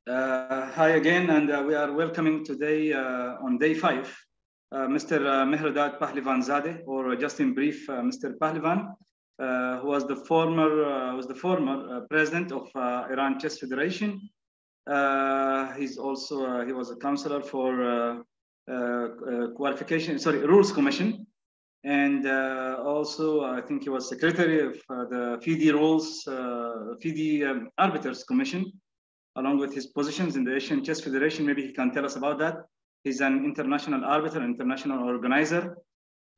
Hi again, and we are welcoming today on day 5, Mr. Mehrdad PahlevanZadeh, or just in brief, Mr. Pahlevan, who was the former president of Iran Chess Federation. He was a councillor for Rules Commission, and also I think he was secretary of the FIDE Arbiters Commission, along with his positions in the Asian Chess Federation. Maybe he can tell us about that. He's an international arbiter, international organizer.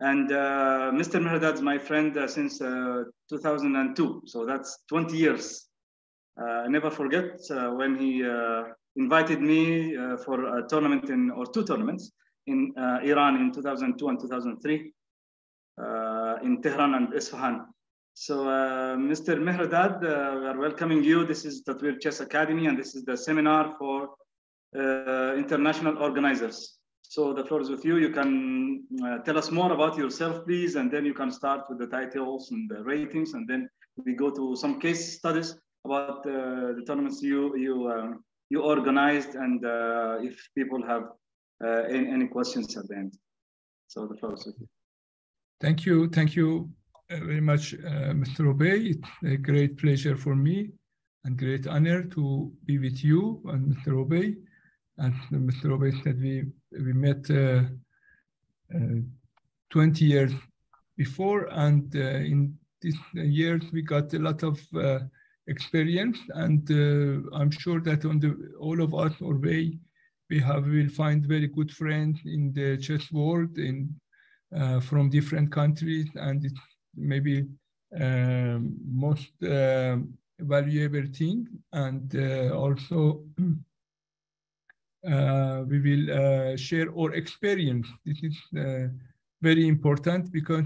And Mr. Mehrdad is my friend since 2002. So that's 20 years. I never forget when he invited me for a tournament or 2 tournaments in Iran in 2002 and 2003 in Tehran and Isfahan. So, Mr. Mehrdad, we are welcoming you. This is Tatweer Chess Academy, and this is the seminar for international organizers. So the floor is with you. You can tell us more about yourself, please, and then you can start with the titles and the ratings, and then we go to some case studies about the tournaments you organized, and if people have any questions at the end. So the floor is with you. Thank you very much, Mr. Obey. It's a great pleasure for me and great honor to be with you and Mr. Obey. And Mr. Obey said we met 20 years before, and in these years we got a lot of experience, and I'm sure that all of us, Obey, will find very good friends in the chess world from different countries, and it's maybe most valuable thing. And also we will share our experience. This is very important because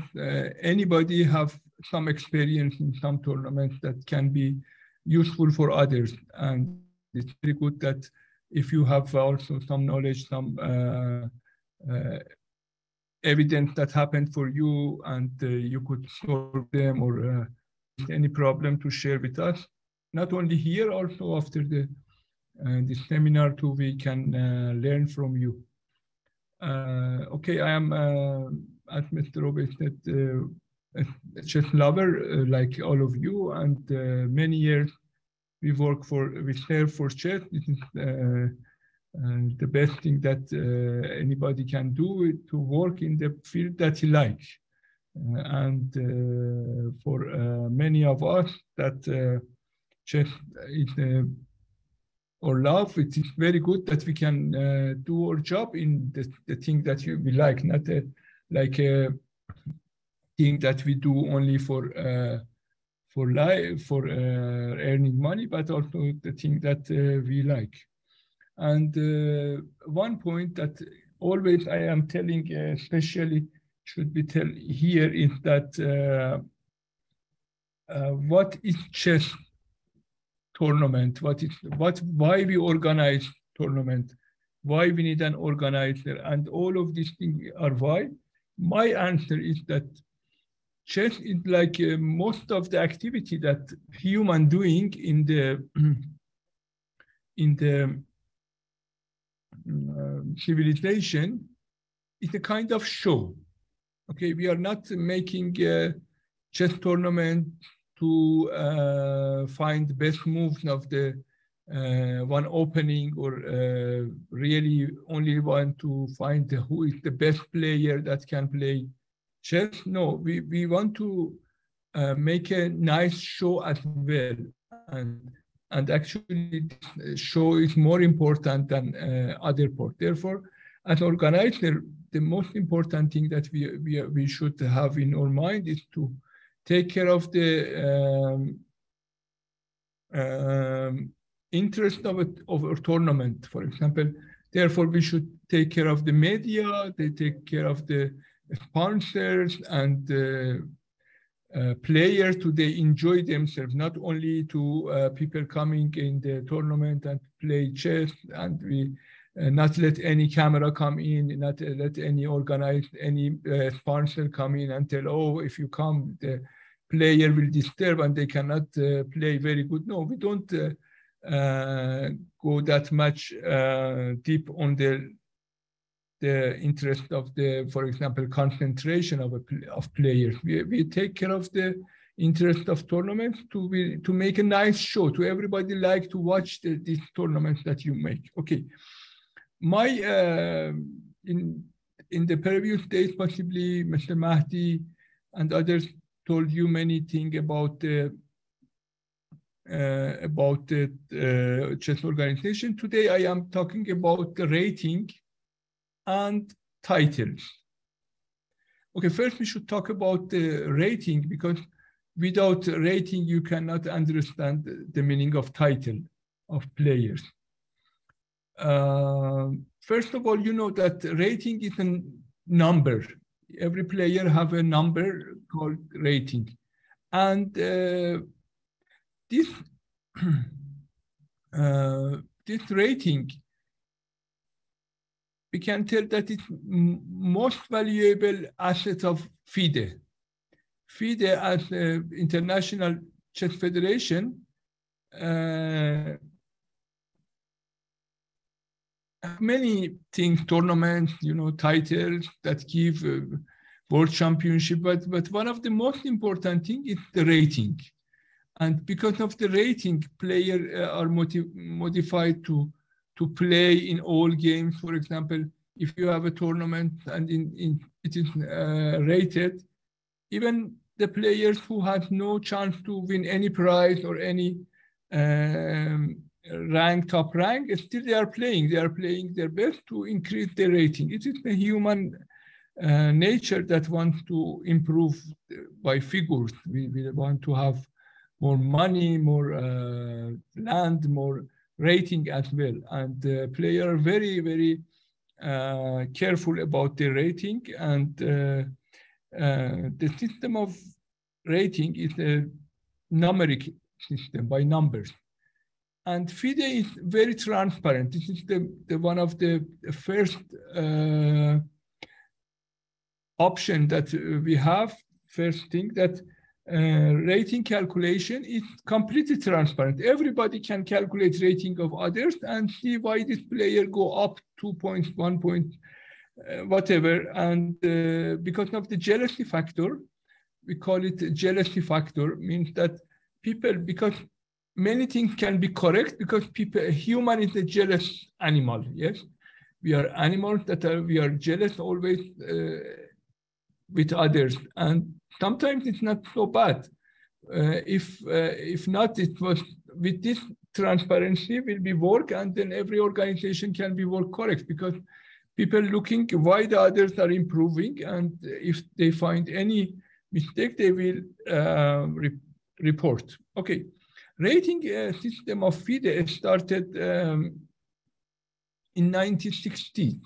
anybody have some experience in some tournaments that can be useful for others, and it's very good that if you have also some knowledge, some evidence that happened for you, and you could solve them, or any problem to share with us. Not only here, also after this seminar too, we can learn from you. Okay, I am, as Mr. Obey said, a chess lover like all of you, and many years we serve for chess. This is the best thing that anybody can do, is to work in the field that he likes. And for many of us, that chess is our love. It is very good that we can do our job in the thing that we like, not like a thing that we do only for earning money, but also the thing that we like. And one point that always I am telling, especially should be tell here, is that what is chess tournament? Why we organize tournament? Why we need an organizer? And all of these things are why. My answer is that chess is like most of the activity that human doing in the civilization is a kind of show. Okay, we are not making a chess tournament to find the best moves of the one opening, or really only want to find who is the best player that can play chess. No, we want to make a nice show as well. And actually, this show is more important than other part. Therefore, as organizer, the most important thing that we should have in our mind is to take care of the interest of a tournament, for example. Therefore, we should take care of the media, they take care of the sponsors, and players they enjoy themselves, not only to people coming in the tournament and play chess, and we not let any camera come in, not let any sponsor come in and tell, oh, if you come, the player will disturb and they cannot play very good. No, we don't go that much deep on the interest of the, for example, concentration of players. We take care of the interest of tournaments to make a nice show to everybody, like to watch these tournaments that you make. Okay, my in the previous days, possibly Mr. Mahdi and others told you many things about the chess organization. Today I am talking about the rating and titles. Okay, first we should talk about the rating, because without rating you cannot understand the meaning of title of players. First of all, you know that rating is a number. Every player have a number called rating, and this rating, we can tell that it's most valuable asset of FIDE. FIDE, as the International Chess Federation, many things, tournaments, you know, titles that give world championship, but one of the most important thing is the rating. And because of the rating, players are modified to play in all games. For example, if you have a tournament and it is rated, even the players who have no chance to win any prize or any top rank, still they are playing their best to increase their rating. It is the human nature that wants to improve by figures. We want to have more money, more land, more rating as well. And players are very, very careful about their rating. And the system of rating is a numeric system by numbers. And FIDE is very transparent. This is the one of the first option that we have. First thing, that rating calculation is completely transparent. Everybody can calculate rating of others and see why this player go up 2 points, 1 point, whatever. And because of the jealousy factor, we call it jealousy factor, means that people, because many things can be correct, because human is a jealous animal. Yes, we are animals that we are jealous always with others, and sometimes it's not so bad. If not, it was with this transparency will be work, and then every organization can be work correct, because people looking why the others are improving, and if they find any mistake, they will report. Okay, rating system of FIDE started in 1960,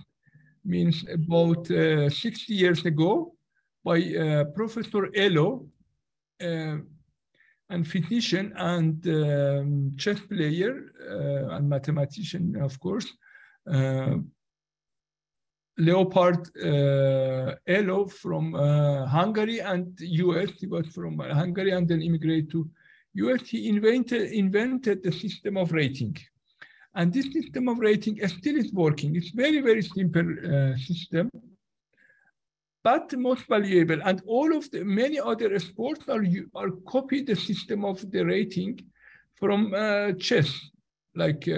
means about 60 years ago, by Professor Elo, and physician and chess player and mathematician, of course, Leopold Elo from Hungary and US. He was from Hungary and then immigrated to US. He invented the system of rating. And this system of rating still is working. It's very, very simple system, but most valuable. And all of the many other sports are copied the system of the rating from chess, like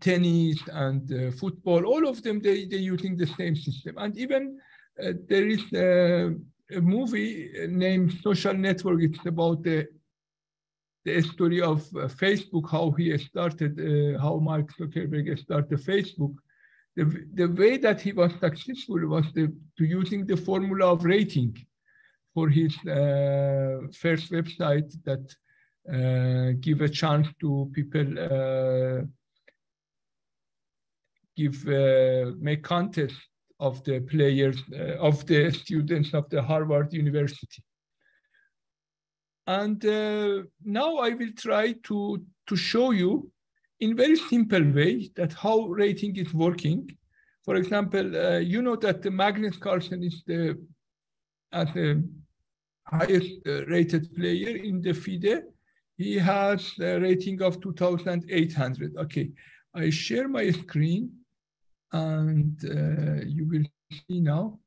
tennis and football. All of them, they're using the same system. And even there is a movie named Social Network. It's about the story of Facebook, how he started, how Mark Zuckerberg started Facebook. The way that he was successful was to using the formula of rating for his first website that give a chance to people, make contest of the players, of the students of the Harvard University. And now I will try to show you in very simple way that how rating is working. For example, you know that the Magnus Carlsen is the highest rated player in the FIDE. he has a rating of 2,800. Okay, I share my screen and you will see now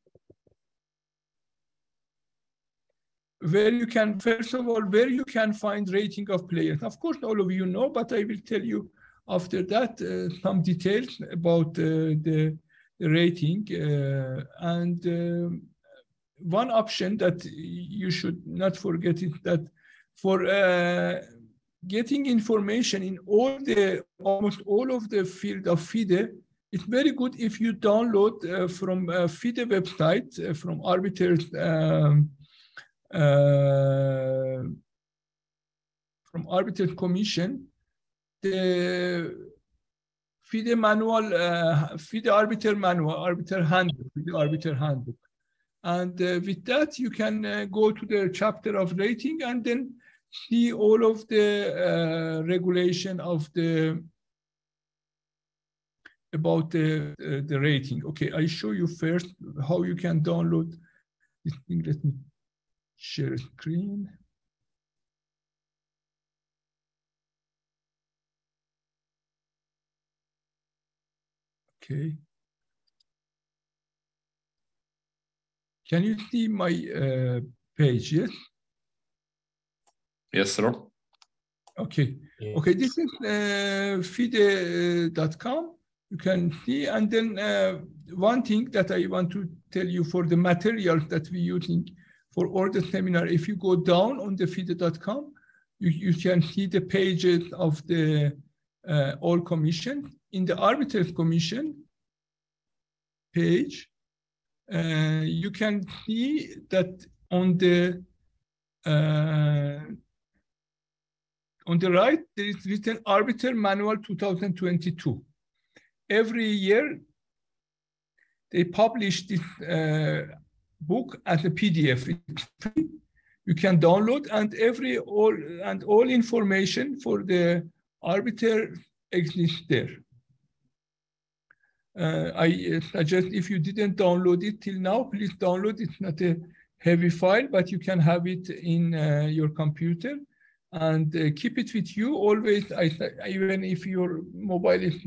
where you can, first of all, where you can find rating of players. Of course, all of you know, but I will tell you after that some details about the rating. One option that you should not forget is that for getting information in almost all of the field of FIDE, it's very good if you download from FIDE website, from Arbiters, from Arbiters Commission, the FIDE manual, FIDE Arbiter manual, Arbiter handbook, FIDE Arbiter handbook. And with that, you can go to the chapter of rating and then see all of the regulation of the about the rating. Okay, I show you first how you can download this thing. Let me share screen. Okay. Can you see my page? Yes. Yes, sir. Okay. Yeah. Okay. This is FIDE.com. You can see, and then one thing that I want to tell you for the materials that we're using for all the seminar, if you go down on the FIDE.com, you can see the pages of the all commission. In the Arbiters Commission page, you can see that on the right, there is written Arbiter Manual 2022. Every year, they publish this book as a PDF. It's free. You can download, and all information for the arbiter exists there. I suggest if you didn't download it till now, please download. It's not a heavy file, but you can have it in your computer and keep it with you always. Even if your mobile is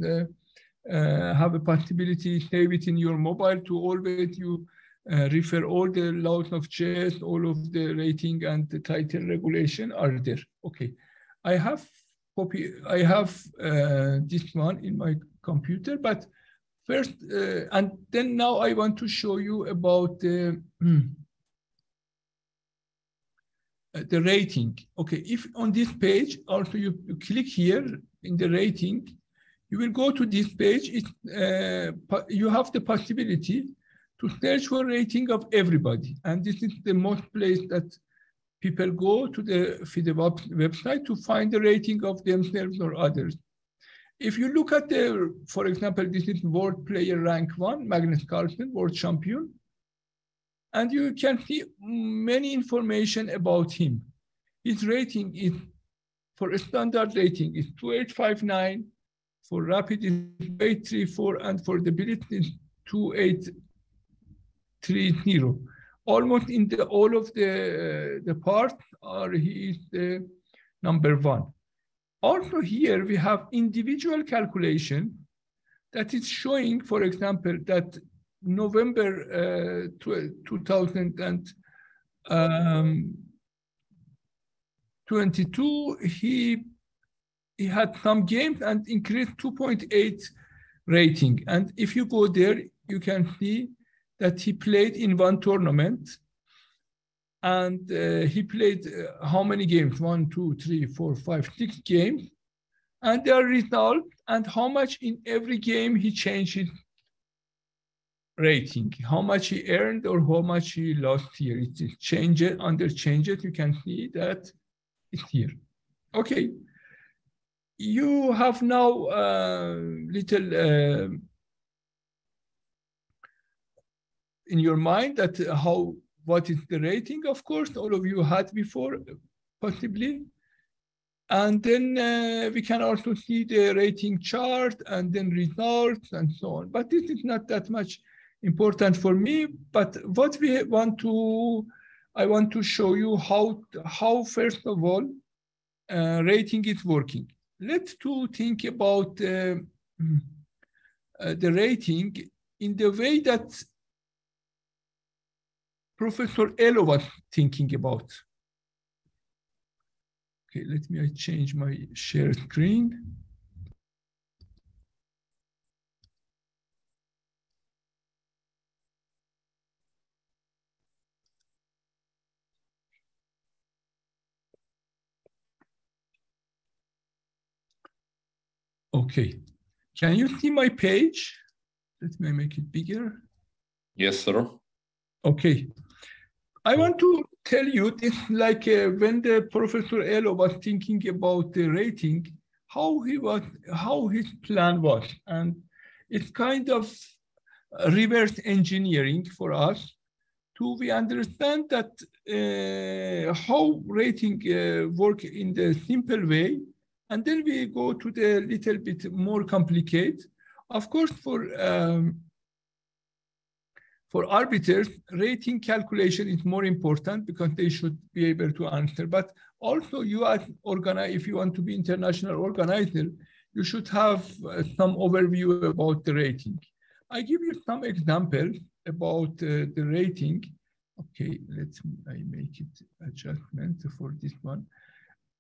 have a possibility, save it in your mobile to always you refer all the laws of chess, all of the rating and the title regulation are there. Okay, I have this one in my computer, but first, and then now I want to show you about the rating. Okay, if on this page, also you click here in the rating, you will go to this page. You have the possibility to search for rating of everybody. And this is the most place that people go to the FIDE website to find the rating of themselves or others. If you look at the, for example, this is World Player Rank 1, Magnus Carlsen, World Champion. And you can see many information about him. His rating is, for a standard rating, is 2859, for rapid is 834, and for debility is 2830. Almost in all of the parts he is the number one. Also here we have individual calculation that is showing, for example, that November 2022, he had some games and increased 2.8 rating. And if you go there, you can see that he played in one tournament. And he played how many games? 1, 2, 3, 4, 5, 6 games. And their results and how much in every game he changed his rating, how much he earned or how much he lost here. It is changes, under changes, you can see that it's here. Okay. You have now little in your mind that what is the rating? Of course, all of you had before, possibly. And then we can also see the rating chart and then results and so on. But this is not that much important for me. But what we want to, I want to show you how first of all, rating is working. Let's think about the rating in the way that Professor Elo was thinking about. Okay, let me change my share screen. Okay, can you see my page? Let me make it bigger. Yes, sir. Okay, I want to tell you this, like when the Professor Elo was thinking about the rating, how his plan was, and it's kind of reverse engineering for us to we understand that how rating work in the simple way, and then we go to the little bit more complicated. Of course, for arbiters, rating calculation is more important because they should be able to answer. But also, you as organizer, if you want to be international organizer, you should have some overview about the rating. I give you some examples about the rating. Okay, I make it adjustment for this one.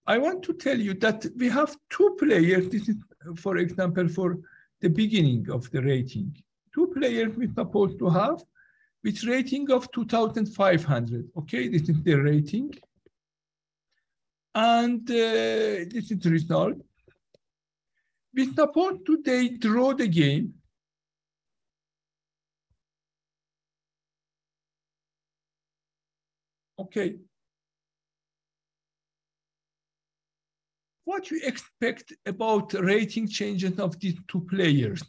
I want to tell you that we have two players. This is, for example, for the beginning of the rating. Two players we're supposed to have with rating of 2,500. Okay, this is the rating. And this is the result. We're supposed to draw the game. Okay. What you expect about rating changes of these two players?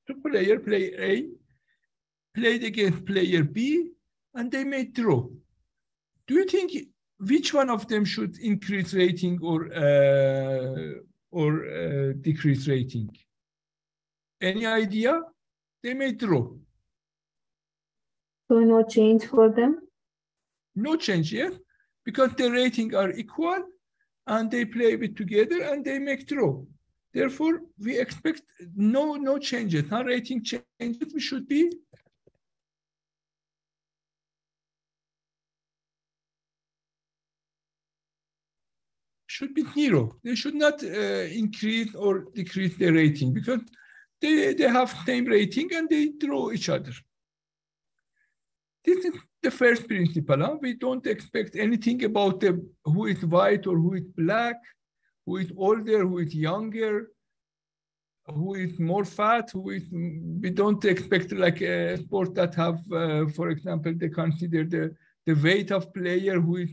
Two players, player A, played against player B, and they may draw. Do you think which one of them should increase rating or decrease rating? Any idea? They may draw. So no change for them? No change, yes, because the rating are equal and they play it together and they make draw. Therefore, we expect no changes. How rating changes we should be zero. They should not increase or decrease their rating because they have same rating and they draw each other. This is the first principle. Huh? We don't expect anything about who is white or who is black, who is older, who is younger, who is more fat, we don't expect like a sport that have, for example, they consider the weight of player who is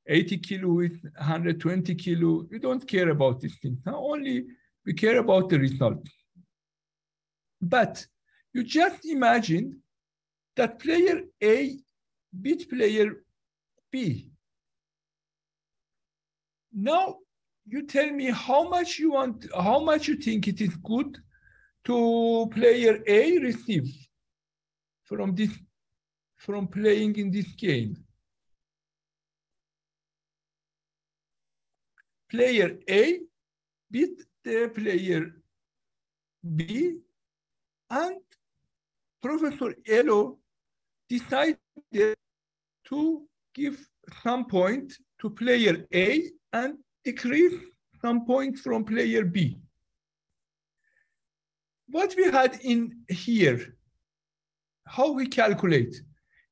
80 kilo, who is 120 kilo. We don't care about these things. Huh? Only we care about the result. But you just imagine that player A beat player B. Now you tell me how much you think it is good to player A receive from playing in this game. Player A beat the player B, and Professor Elo decided to give some point to player A and decrease some points from player B. What we had in here, how we calculate?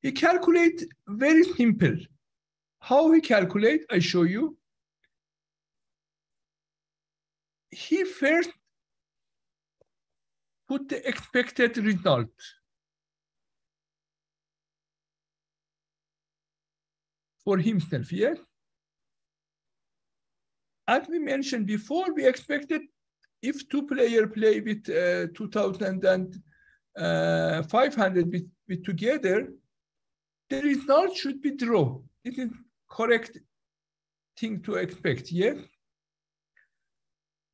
He calculate very simple. How he calculate, I show you. He first put the expected result. For himself, yes? As we mentioned before, we expected if two players play with 2,500 with together, the result should be draw. This is correct thing to expect, yes?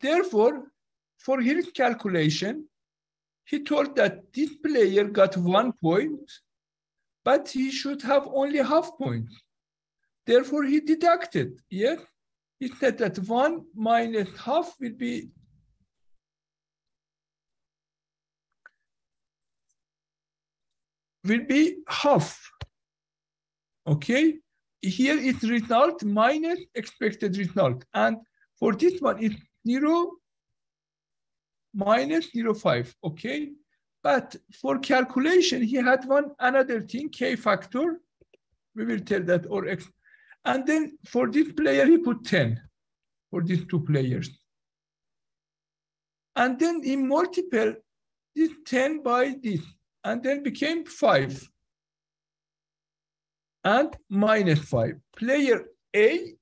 Therefore, for his calculation, he told that this player got 1 point, but he should have only half point. Therefore, he deducted, yes? he said that 1 minus half will be half. Okay, here is result minus expected result, and for this one it's 0 minus 0.5. Okay, but for calculation he had another thing, k factor. We will tell that, or x, and then for this player he put 10 for these two players, and then he multiplied this 10 by this, and then became 5 and minus 5. Player A,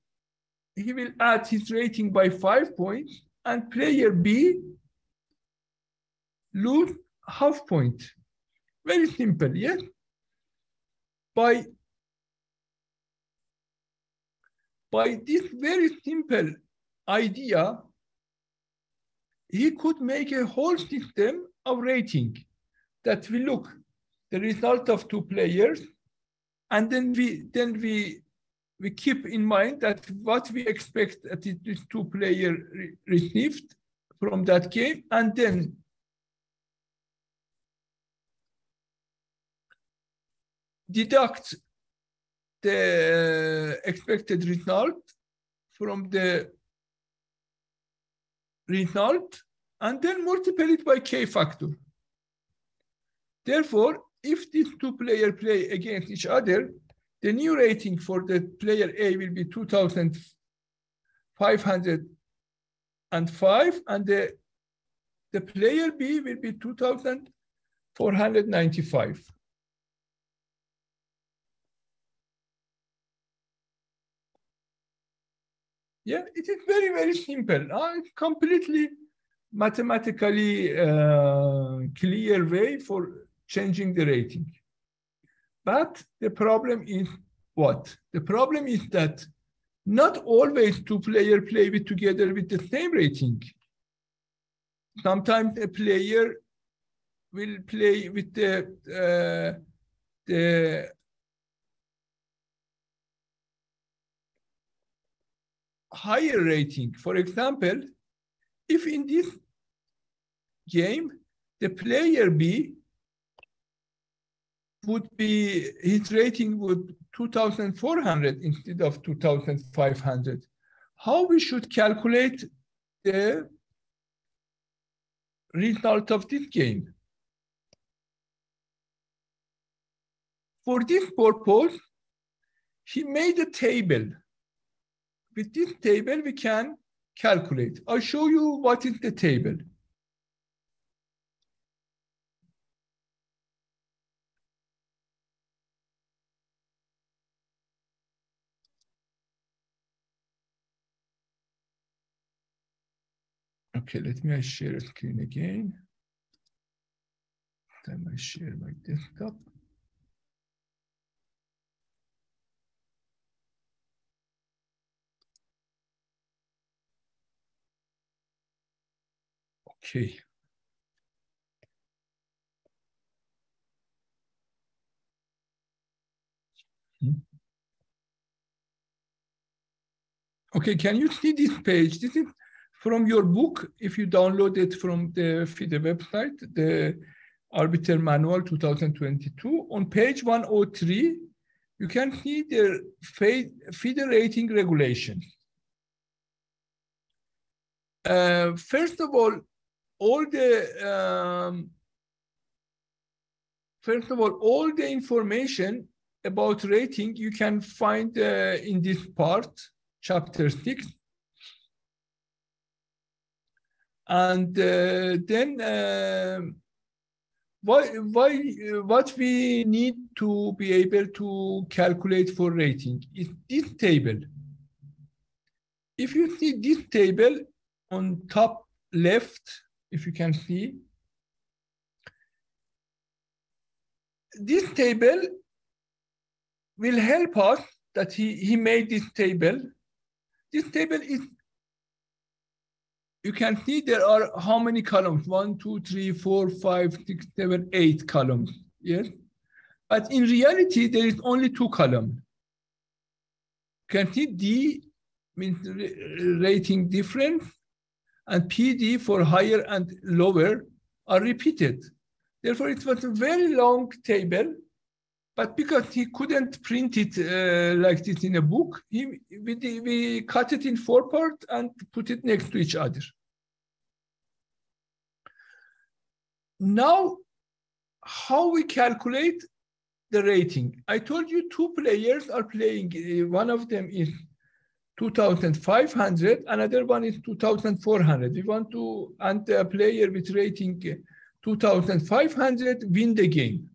he will add his rating by 5 points, and player B lose half point. Very simple, yes? By this very simple idea, he could make a whole system of rating that we look the result of two players, and then we keep in mind that what we expect that these two players received from that game, and then deduct the expected result from the result, and then multiply it by k factor. Therefore, if these two players play against each other, the new rating for the player A will be 2,505, and the player B will be 2,495. Yeah, it is very, very simple. It's completely mathematically clear way for changing the rating. But the problem is what? The problem is that not always two players play together with the same rating. Sometimes a player will play with the higher rating. For example, if in this game, the player B would be, his rating would 2,400 instead of 2,500. How we should calculate the result of this game? For this purpose, he made a table. With this table, we can calculate. I'll show you what is the table. Okay, let me share a screen again. Then I share my desktop. Okay. Okay, can you see this page? This is from your book. If you download it from the FIDE website, the Arbiter Manual 2022, on page 103, you can see the FIDE rating regulations. First of all, all the information about rating you can find in this part, chapter 6. And then what we need to be able to calculate for rating is this table. If you see this table on top left, if you can see, this table will help us that he made this table. This table is, you can see there are how many columns? 1, 2, 3, 4, 5, 6, 7, 8 columns. Yes. But in reality, there is only 2 columns. You can see D means rating difference, and PD for higher and lower are repeated. Therefore, it was a very long table, but because he couldn't print it like this in a book, we cut it in 4 parts and put it next to each other. Now, how we calculate the rating? I told you 2 players are playing. One of them is 2,500, another one is 2,400. We want to, and a player with rating 2,500 win the game.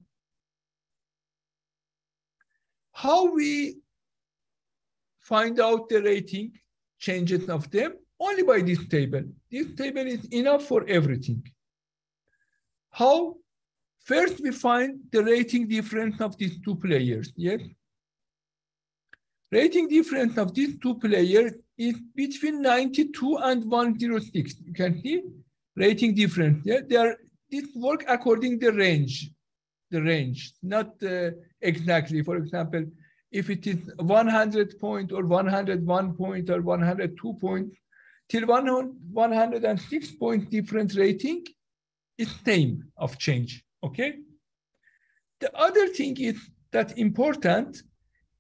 How we find out the rating changes of them? Only by this table. This table is enough for everything. How? First, we find the rating difference of these 2 players, yes? Rating difference of these 2 players is between 92 and 106. You can see rating difference. Yeah, this work according to the range, not exactly. For example, if it is 100 point or 101 point or 102 points, till 106 point different rating is same of change. Okay. The other thing is that important.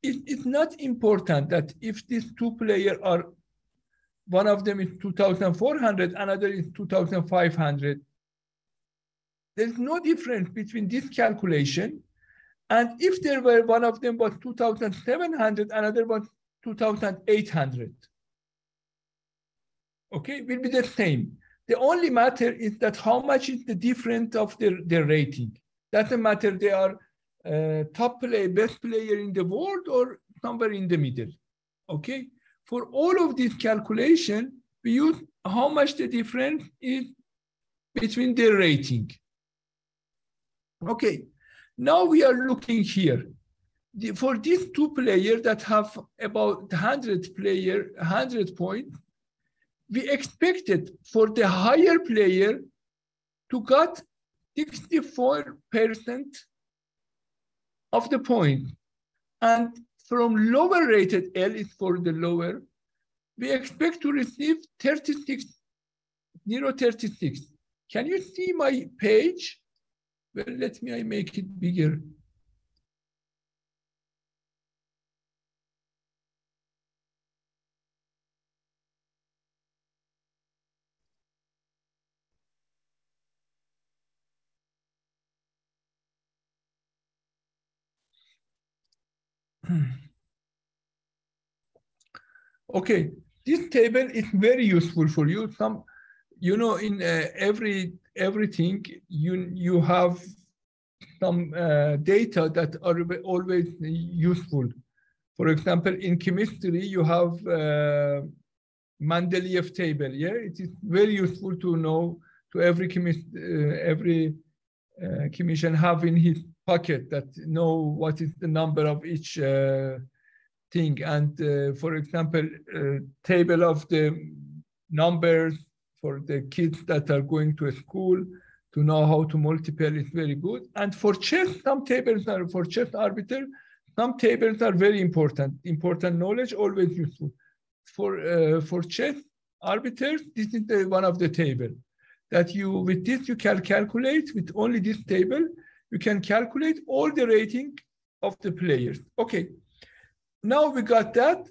It's not important that if these 2 players are, one of them is 2,400, another is 2,500. There's no difference between this calculation. And if there were one of them was 2,700, another was 2,800. Okay, will be the same. The only matter is that how much is the difference of their rating. Doesn't matter they are top player, best player in the world, or somewhere in the middle. Okay. For all of this calculation, we use how much the difference is between their rating. Okay. Now we are looking here. For these 2 players that have about 100 points, we expected for the higher player to get 64% of the point. And from lower rated L is for the lower, we expect to receive 36. Can you see my page? Well, let me make it bigger. Okay, this table is very useful for you. In everything, you have some data that are always useful. For example, in chemistry, you have Mendeleev table. Yeah, it is very useful to know. To every chemist, chemician have in his pocket that know what is the number of each thing. And for example, table of the numbers for the kids that are going to a school to know how to multiply is very good. And for chess, some tables are for chess arbiter. Some tables are very important. Important knowledge, always useful. For chess arbiters, this is one of the table that with this you can calculate with only this table. You can calculate all the rating of the players. Okay. Now we got that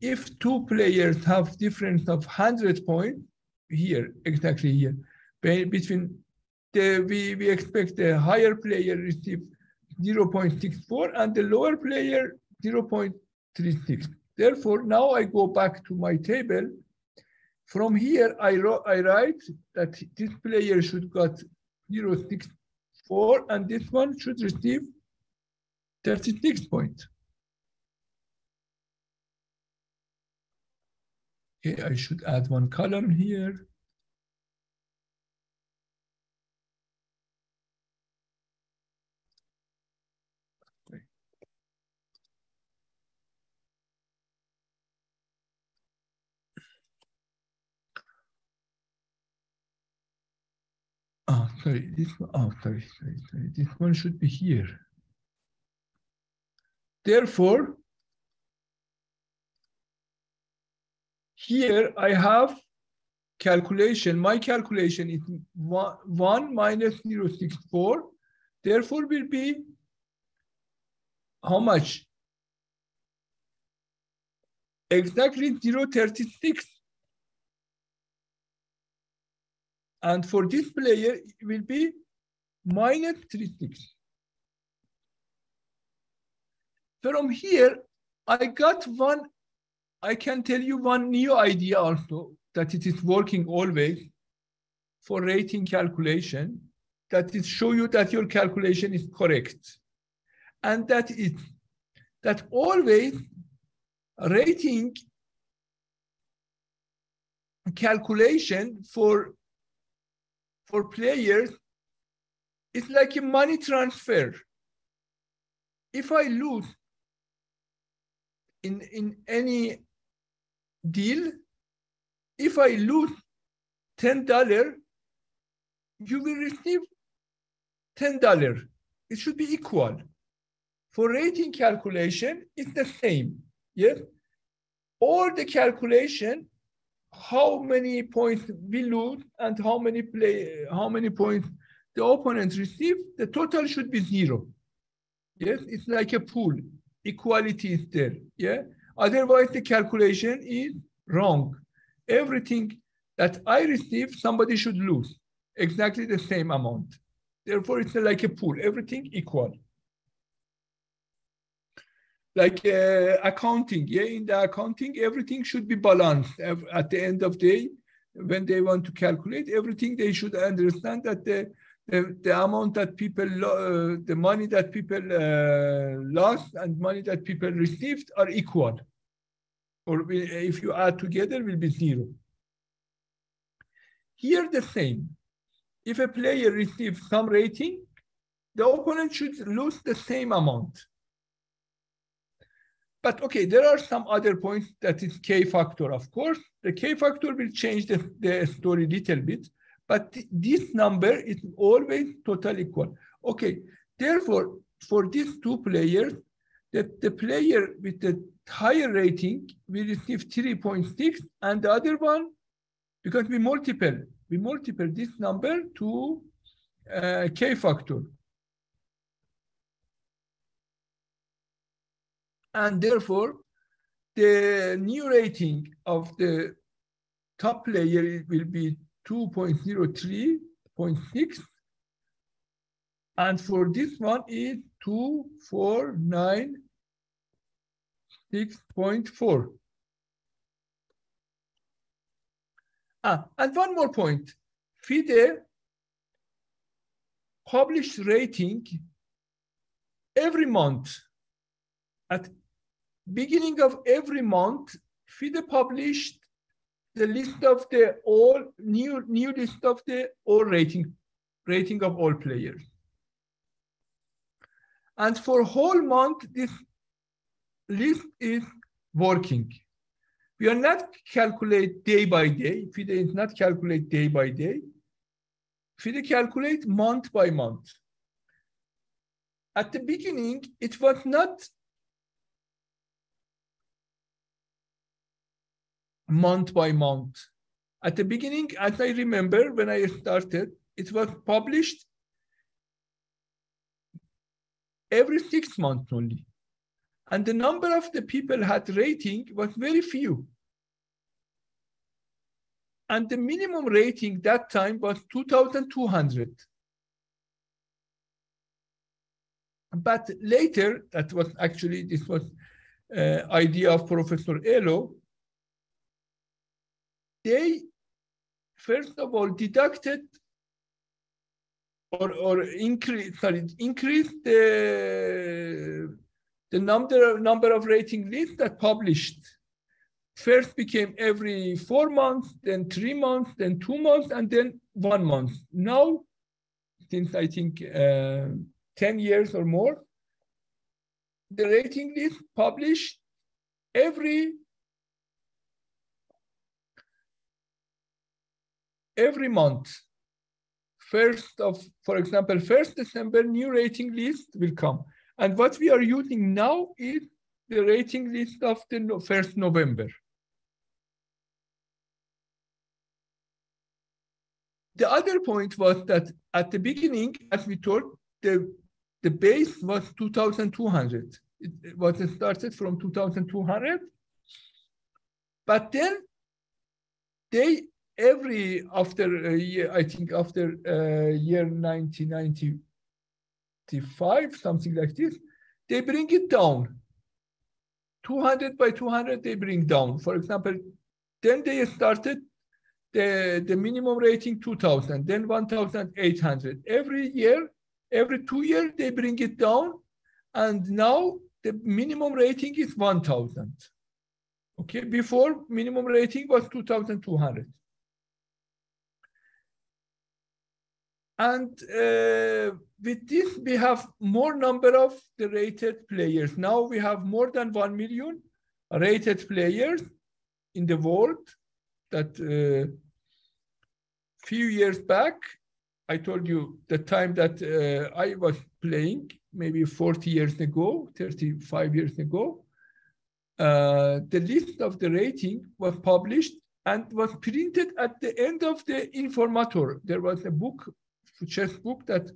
if 2 players have difference of 100 points here, exactly here, between we expect the higher player receive 0.64 and the lower player 0.36. Therefore, now I go back to my table. From here, I write that this player should get 0.64 and this one should receive 36 points. Okay, I should add one column here. Oh, sorry, this one, oh, sorry. This one should be here. Therefore, here I have calculation. My calculation is 1 minus 0.64. Therefore, will be how much? Exactly 0.36. And for this player, it will be minus 3.6. From here, I got one, I can tell you one new idea also, that it is working always for rating calculation, that it show you that your calculation is correct. And that is that always rating calculation for players is like a money transfer. If I lose in any deal, if I lose $10, you will receive $10. It should be equal. For rating calculation, it's the same. Yes? Or the calculation, how many points we lose and how many points the opponent receives, the total should be 0. Yes, it's like a pool. Equality is there. Yeah. Otherwise, the calculation is wrong. Everything that I receive, somebody should lose exactly the same amount. Therefore, it's like a pool. Everything equal. Like accounting. Yeah, in the accounting, everything should be balanced. At the end of the day, when they want to calculate everything, they should understand that the amount that people, the money that people lost and money that people received are equal. Or if you add together, will be 0. Here the same. If a player receives some rating, the opponent should lose the same amount. But okay, there are some other points that is K factor, of course. The K factor will change the story a little bit. But this number is always totally equal. Okay, therefore, for these two players, the player with the higher rating will receive 3.6, and the other one, because we multiply this number to K factor. And therefore, the new rating of the top player will be 2.03.6, and for this one is 2.496.4. And one more point. FIDE published rating every month. At beginning of every month, FIDE published the list of the all new list of the all rating of all players. And for whole month, this list is working. We are not calculate day by day. FIDE is not calculate day by day. FIDE calculate month by month. At the beginning, it was not month by month. At the beginning, as I remember, when I started, it was published every 6 months only. And the number of the people had rating was very few. And the minimum rating that time was 2,200. But later, that was actually, this was idea of Professor Elo. They, first of all, deducted or increased the number of rating lists that published. First became every 4 months, then 3 months, then 2 months, and then 1 month. Now, since I think 10 years or more, the rating list published every month. For example, 1st December, new rating list will come. And what we are using now is the rating list of the 1st November. The other point was that at the beginning, as we told, the base was 2,200. It was started from 2,200, but then they after a year, I think after year 1995, something like this, they bring it down. 200 by 200, they bring down. For example, then they started the minimum rating 2,000, then 1,800. Every year, every 2 years, they bring it down, and now the minimum rating is 1,000. Okay, before minimum rating was 2,200. And with this, we have more number of the rated players. Now we have more than 1 million rated players in the world. That few years back, I told you the time that I was playing, maybe 40 years ago, 35 years ago, the list of the rating was published and was printed at the end of the Informator. There was a book, chess book, that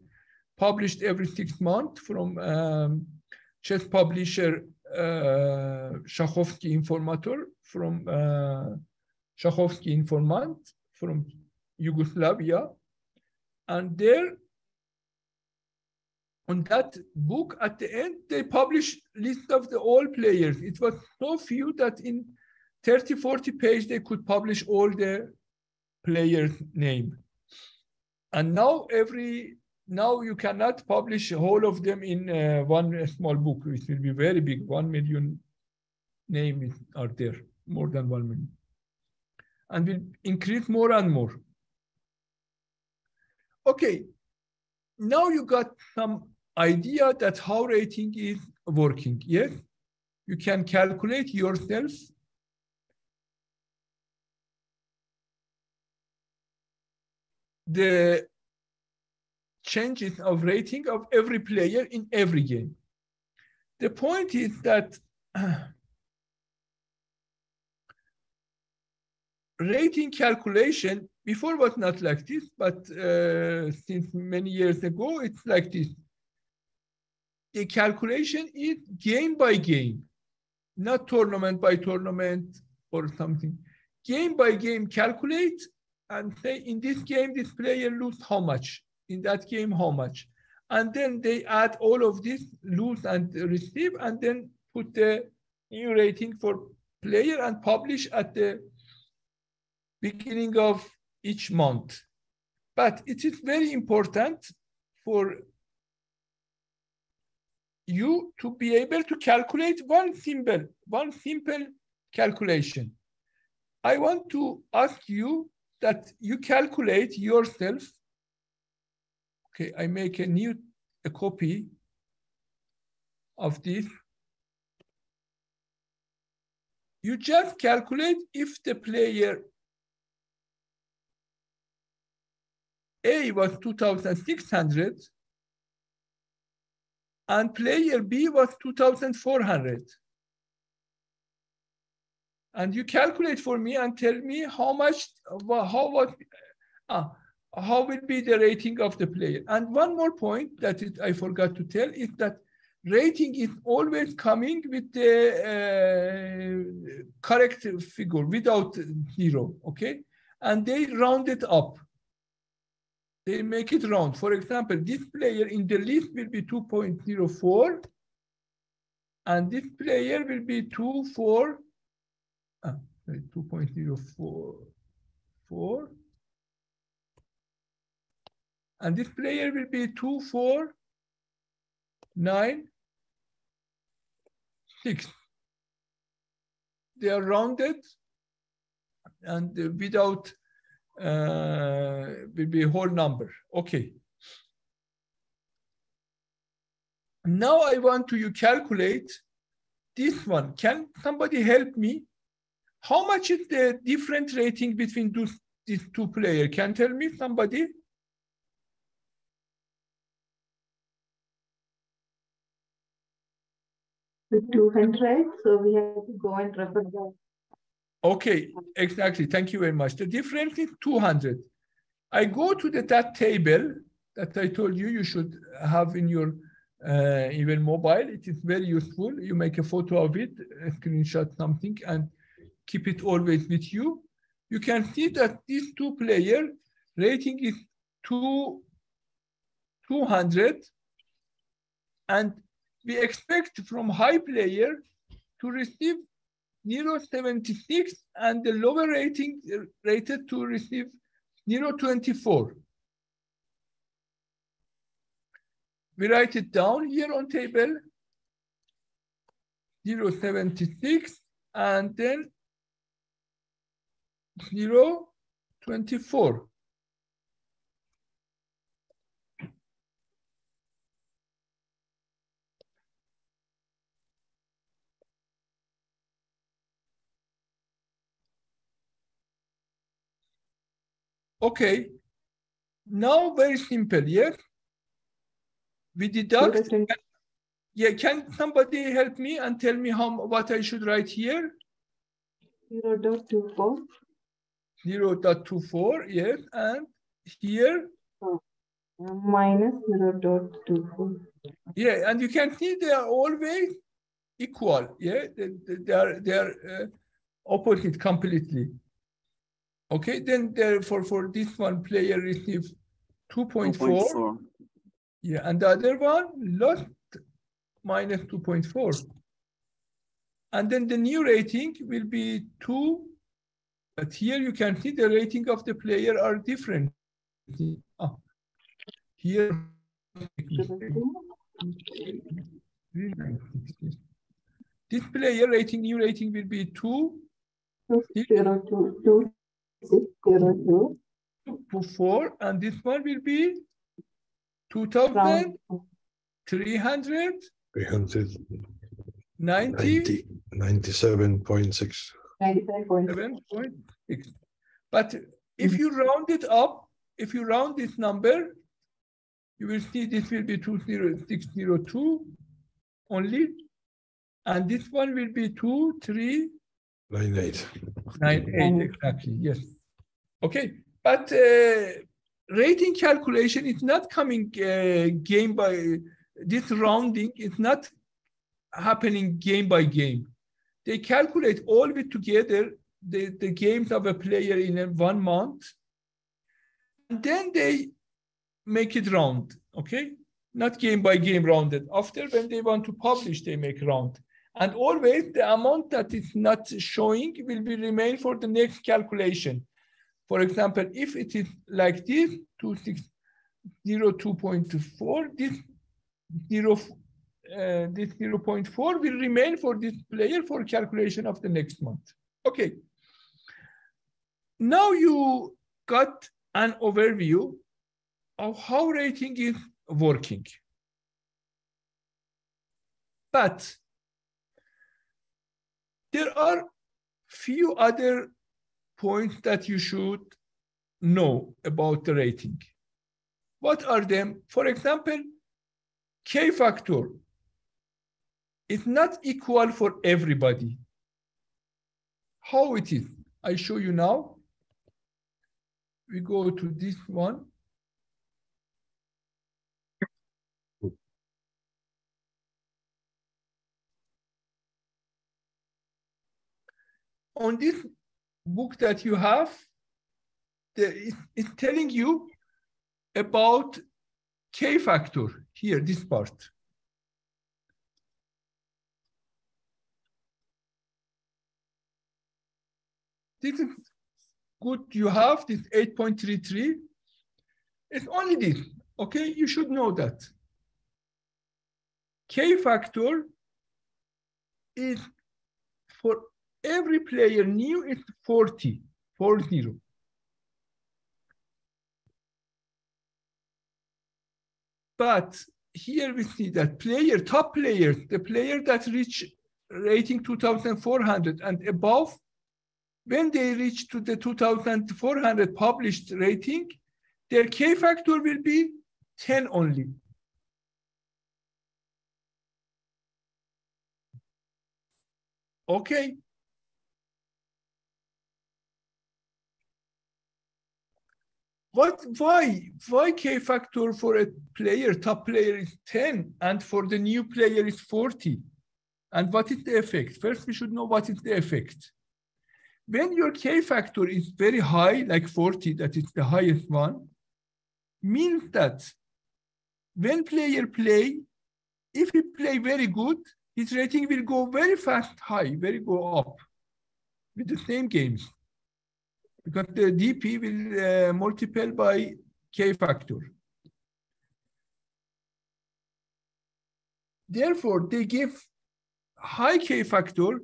published every 6 months from chess publisher Shachovsky Informator, from Shachovsky Informant from Yugoslavia. And there, on that book, at the end, they published list of the all players. It was so few that in 30, 40 pages, they could publish all the players' name. And now you cannot publish all of them in one small book. It will be very big. 1 million names are there, more than 1 million. And will increase more and more. Okay, now you got some idea that how rating is working. Yes, you can calculate yourself the changes of rating of every player in every game. The point is that rating calculation before was not like this, but since many years ago, it's like this. The calculation is game by game, not tournament by tournament or something. Game by game calculate and say, in this game, this player lose how much? In that game, how much? And then they add all of this, lose and receive, and then put the new rating for player and publish at the beginning of each month. But it is very important for you to be able to calculate one simple calculation. I want to ask you that you calculate yourself. Okay, I make a copy of this. You just calculate if the player A was 2,600 and player B was 2,400. And you calculate for me and tell me how much, how will be the rating of the player. And one more point that I forgot to tell is that rating is always coming with the correct figure without 0, okay? And they round it up. They make it round. For example, this player in the list will be 2.04, and this player will be 2.04, and this player will be 2.496. They are rounded and without will be a whole number. Okay. Now I want you calculate this one. Can somebody help me? How much is the different rating between these two players? Can tell me somebody? With 200, so we have to go and refer that. Okay, exactly. Thank you very much. The difference is 200. I go to that table that I told you you should have in your even mobile. It is very useful. You make a photo of it, screenshot something, and keep it always with you. You can see that these two player rating is 200, and we expect from high player to receive 0.76 and the lower rating rated to receive 0.24. We write it down here on table, 0.76 and then 0.24. Okay, now very simple, yes? We deduct. Yeah, can somebody help me and tell me what I should write here? 0.24. 0.24, yes, and here? Minus 0.24. Yeah, and you can see they are always equal, yeah? They are opposite completely. Okay, then therefore for this one player receives 2.4. Yeah, and the other one lost minus 2.4. And then the new rating will be 2. But here you can see the rating of the player are different. Here, this player rating, new rating will be 2. 4, and this one will be 2,390. 97.6. 97.6. But if you round it up, if you round this number, you will see this will be 20602 only, and this one will be 2398. 98, exactly, yes. Okay, but rating calculation is not coming game by, this rounding is not happening game by game. They calculate all of it together, the games of a player in 1 month, and then they make it round, okay? Not game by game rounded. After, when they want to publish, they make round. And always the amount that is not showing will be remain for the next calculation. For example, if it is like this, 2602.4, this 0.4 will remain for this player for calculation of the next month. Okay. Now you got an overview of how rating is working. But there are few other points that you should know about the rating. What are them? For example, K factor is not equal for everybody. How it is? I show you now. We go to this one. On this book that you have, it's telling you about K factor here, this part. This is good, you have this 8.33. It's only this, okay? You should know that. K factor is for every player new, it's 40. But here we see that top players, the player that reach rating 2,400 and above, when they reach to the 2,400 published rating, their K factor will be 10 only. Okay. why K factor for a player, top player is 10 and for the new player is 40? And what is the effect? First, we should know what is the effect. When your K factor is very high, like 40, that is the highest one, means that when player play, if he play very good, his rating will go very fast high, very go up with the same games. Because the DP will multiply by K factor. Therefore, they give high K factor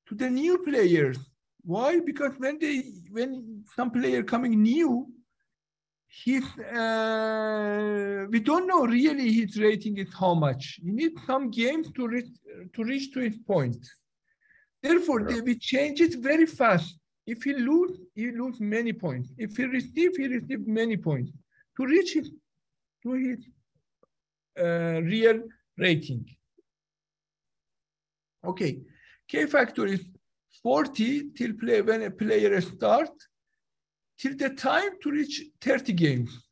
to the new players. Why? Because when some player coming new, we don't know really his rating is how much. You need some games to reach to his point. Therefore, we change it very fast. If he lose many points. If he receive many points to reach it to his real rating. Okay, K factor is 40 till when a player start till the time to reach 30 games.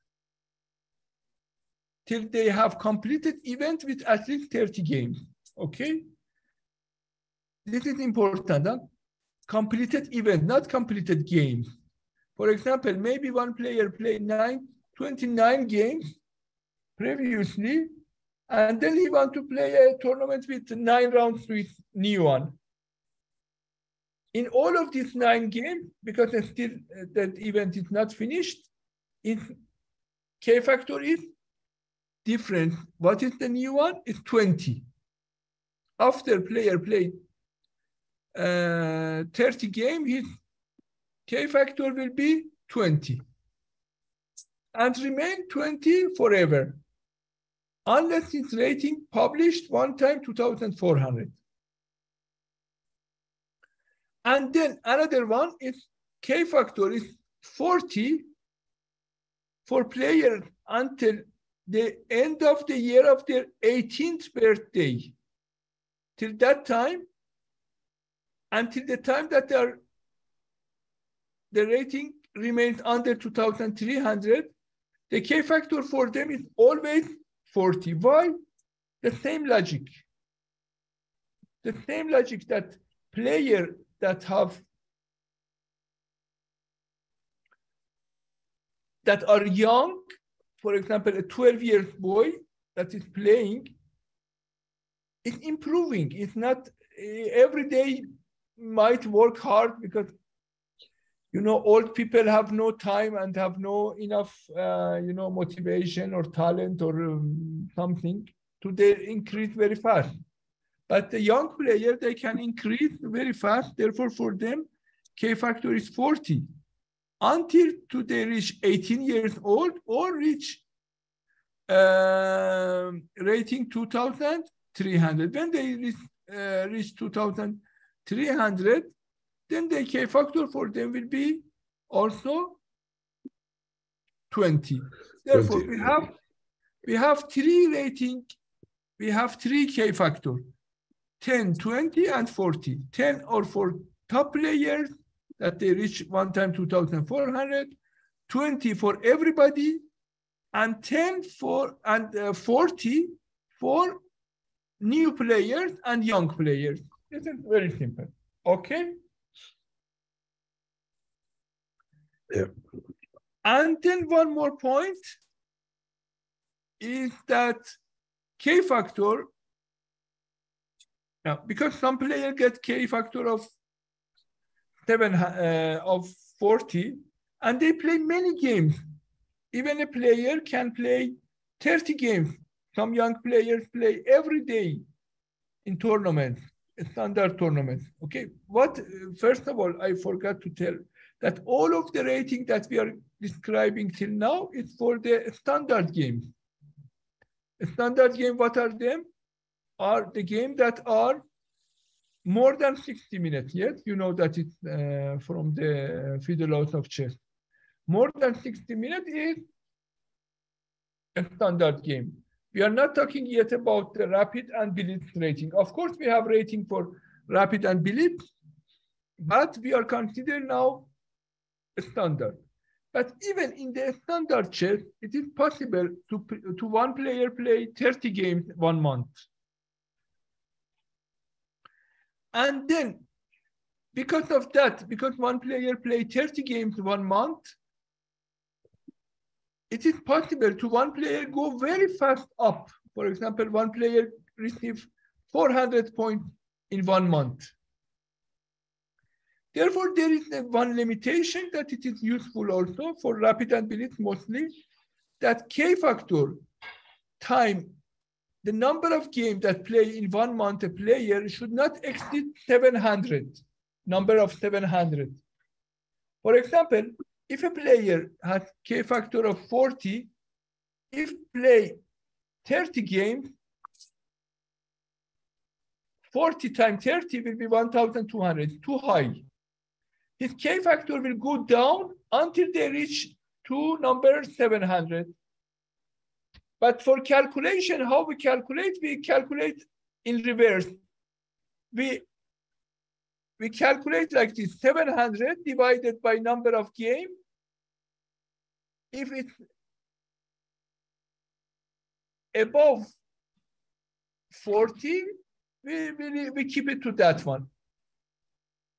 Till they have completed event with at least 30 games. Okay, this is important. Huh? Completed event, not completed games. For example, maybe one player played 29 games previously, and then he want to play a tournament with 9 rounds with new one. In all of these 9 games, because still that event is not finished, K factor is different. What is the new one? It's 20. After player played 30 games, his K factor will be 20 and remain 20 forever, unless his rating published one time 2,400. And then another one is K factor is 40 for players until the end of the year of their 18th birthday. Till that time, until the time that the rating remains under 2,300, the K factor for them is always 40. Why? The same logic. The same logic that player that are young, for example, a 12-year boy that is playing, is improving. It's not every day might work hard because, you know, old people have no time and have no enough, you know, motivation or talent or something to increase very fast. But the young player, they can increase very fast. Therefore, for them, K factor is 40 until they reach 18 years old or reach rating 2,300. When they reach 2,300, then the K factor for them will be also 20. Therefore, we have 3 rating. We have 3 K factor. 10, 20, and 40. 10 are for top players that they reach one time 2,400, 20 for everybody, and 40 for new players and young players. This is very simple. Okay? Yeah. And then one more point is that K factor, now, because some players get K factor of 40, and they play many games. Even a player can play 30 games. Some young players play every day in tournaments, standard tournaments. Okay, first of all, I forgot to tell that all of the rating that we are describing till now is for the standard games. A standard game, what are them? Are the games that are more than 60 minutes. Yes, you know that it's from the FIDE laws of chess. More than 60 minutes is a standard game. We are not talking yet about the rapid and blitz rating. Of course, we have rating for rapid and blitz, but we are considering now a standard. But even in the standard chess, it is possible to one player play 30 games 1 month. And then, because of that, because one player play 30 games 1 month, it is possible to one player go very fast up. For example, one player receive 400 points in 1 month. Therefore, there is one limitation that it is useful also for rapid and blitz mostly, that K factor time, the number of games that play in 1 month a player should not exceed 700, number of 700. For example, if a player has K factor of 40, if play 30 games, 40 times 30 will be 1,200, too high. His K factor will go down until they reach to number 700. But for calculation, how we calculate? We calculate in reverse. We calculate like this, 700 divided by number of game. If it's above 40, we keep it to that one.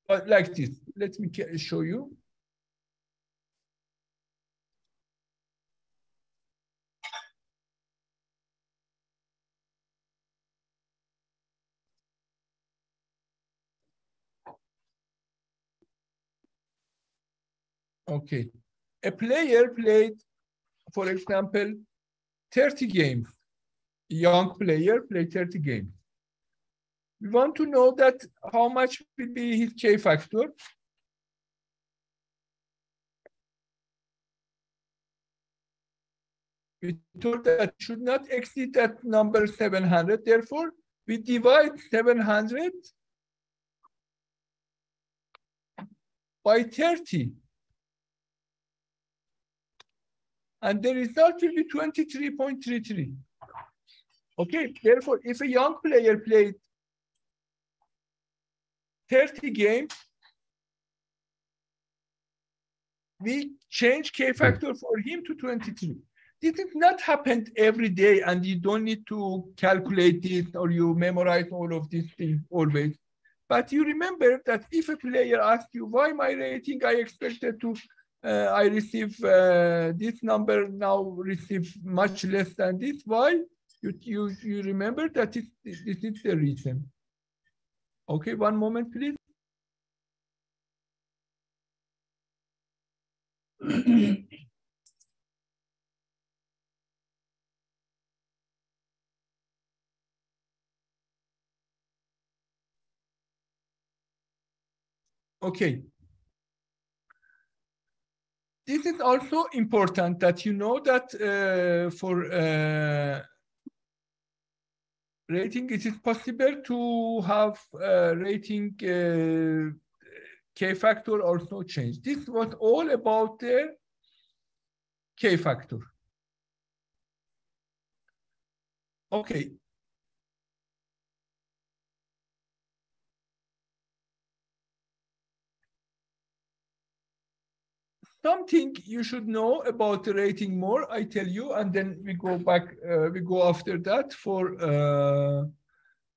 But like this, let me show you. Okay, a player played, for example, 30 games. A young player played 30 games. We want to know that how much will be his K factor. We told that it should not exceed that number 700. Therefore, we divide 700 by 30. And the result will be 23.33. Okay, therefore, if a young player played 30 games, we change K factor for him to 23. This is not happened every day, and you don't need to calculate it or you memorize all of these things always. But you remember that if a player asks you, why my rating, I expected to, I receive this number, now receive much less than this, why? You remember that this is the reason. Okay, one moment, please. Okay. This is also important that you know that for rating, it is possible to have rating K factor also change. This was all about the K factor. Okay. Something you should know about the rating more, I tell you, and then we go back, we go after that for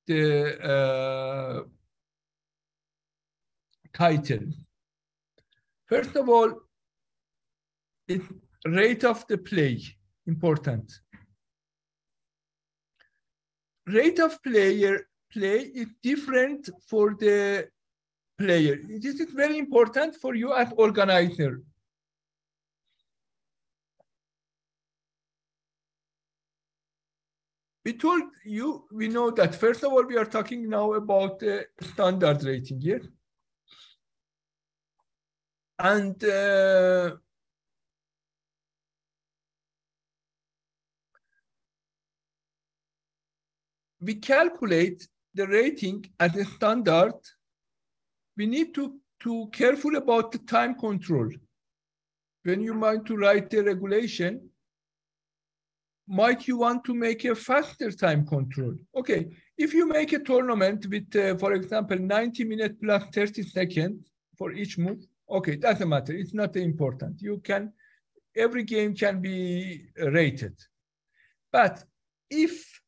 the title. First of all, it's rate of the play, important. Rate of play is different for the player. This is very important for you as organizer. We told you, we know that first of all, we are talking now about the standard rating here. And we calculate the rating as a standard. We need to careful about the time control. When you want to write the regulation, might you want to make a faster time control? Okay, if you make a tournament with, for example, 90 minutes plus 30 seconds for each move, okay, doesn't matter. It's not important. You can every game can be rated. But if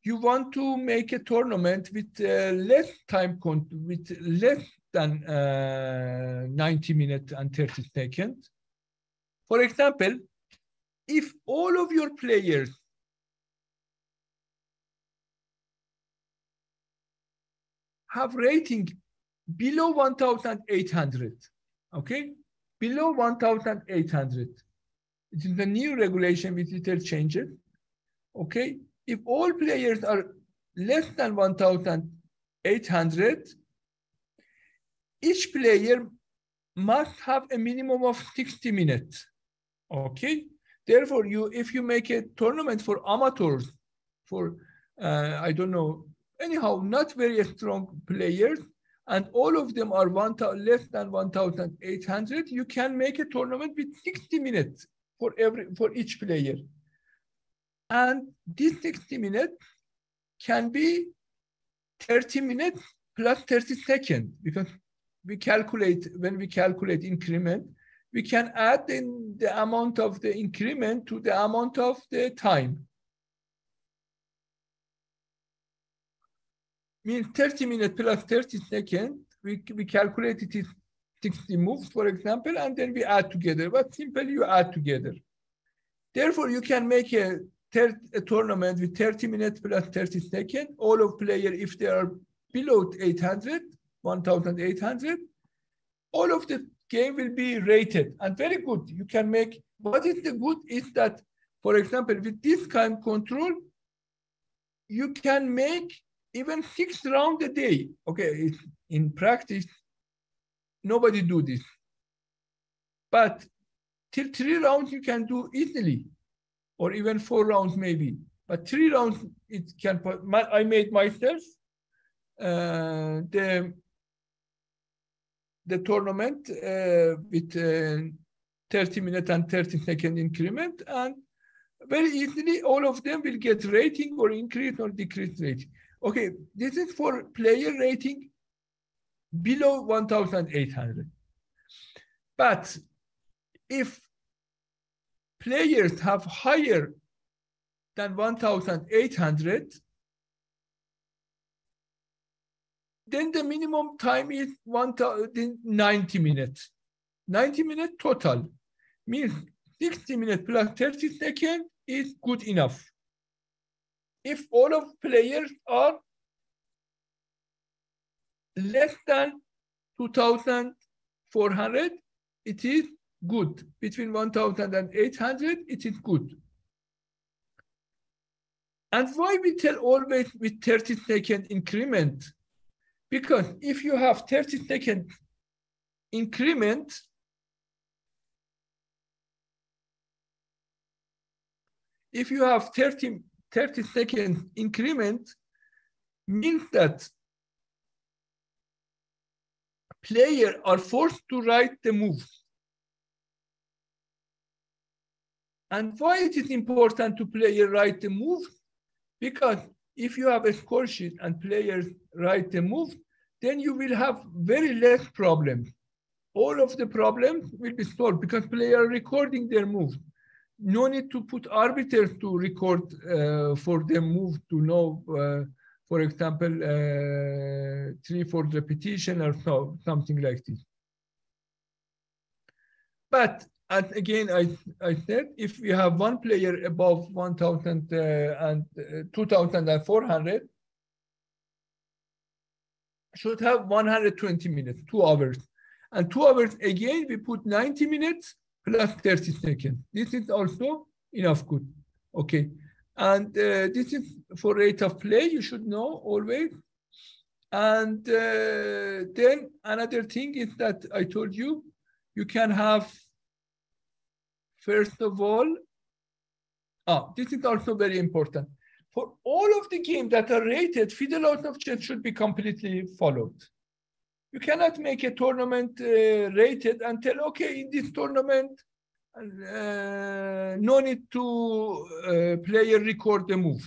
you want to make a tournament with less time, with less than 90 minutes and 30 seconds, for example, if all of your players have rating below 1,800, okay? Below 1,800. It is a new regulation with little changes, okay? If all players are less than 1,800, each player must have a minimum of 60 minutes, okay? Therefore, if you make a tournament for amateurs, for, I don't know, anyhow, not very strong players, and all of them are less than 1,800, you can make a tournament with 60 minutes for each player. And this 60 minutes can be 30 minutes plus 30 seconds, because we calculate, when we calculate increment, we can add in the amount of the increment to the amount of the time. Means 30 minutes plus 30 seconds, we calculate it is 60 moves, for example, and then we add together. But simply you add together. Therefore, you can make a tournament with 30 minutes plus 30 seconds. All of players, if they are below 800, 1,800, all of the game will be rated and very good. You can make, what is the good is that, for example, with this kind of control, you can make even 6 rounds a day. Okay, in practice, nobody do this. But till 3 rounds you can do easily, or even 4 rounds maybe. But 3 rounds, it can, I made myself the tournament with 30 minutes and 30 second increment, and very easily all of them will get rating or increase or decrease rating. Okay, this is for player rating below 1,800. But if players have higher than 1,800, then the minimum time is 90 minutes. 90 minutes total. Means 60 minutes plus 30 seconds is good enough. If all of players are less than 2,400, it is good. Between 1,800, it is good. And why we tell always with 30 second increment? Because if you have 30 second increment, if you have 30 second increment, means that players are forced to write the move. And why it is important to player write the move? Because if you have a score sheet and players write the move, then you will have very less problems. All of the problems will be solved because players are recording their moves. No need to put arbiters to record for their move to know, for example, 3/4 repetition or something like this. But as again, I said, if we have one player above 1,000 and 2,400, should have 120 minutes, 2 hours. And 2 hours, again, we put 90 minutes plus 30 seconds. This is also enough good. Okay. And this is for rate of play, you should know always. And then another thing is that I told you, you can have, first of all, this is also very important. For all of the games that are rated, FIDE laws of chess should be completely followed. You cannot make a tournament rated and tell, okay, in this tournament, no need to player record the move.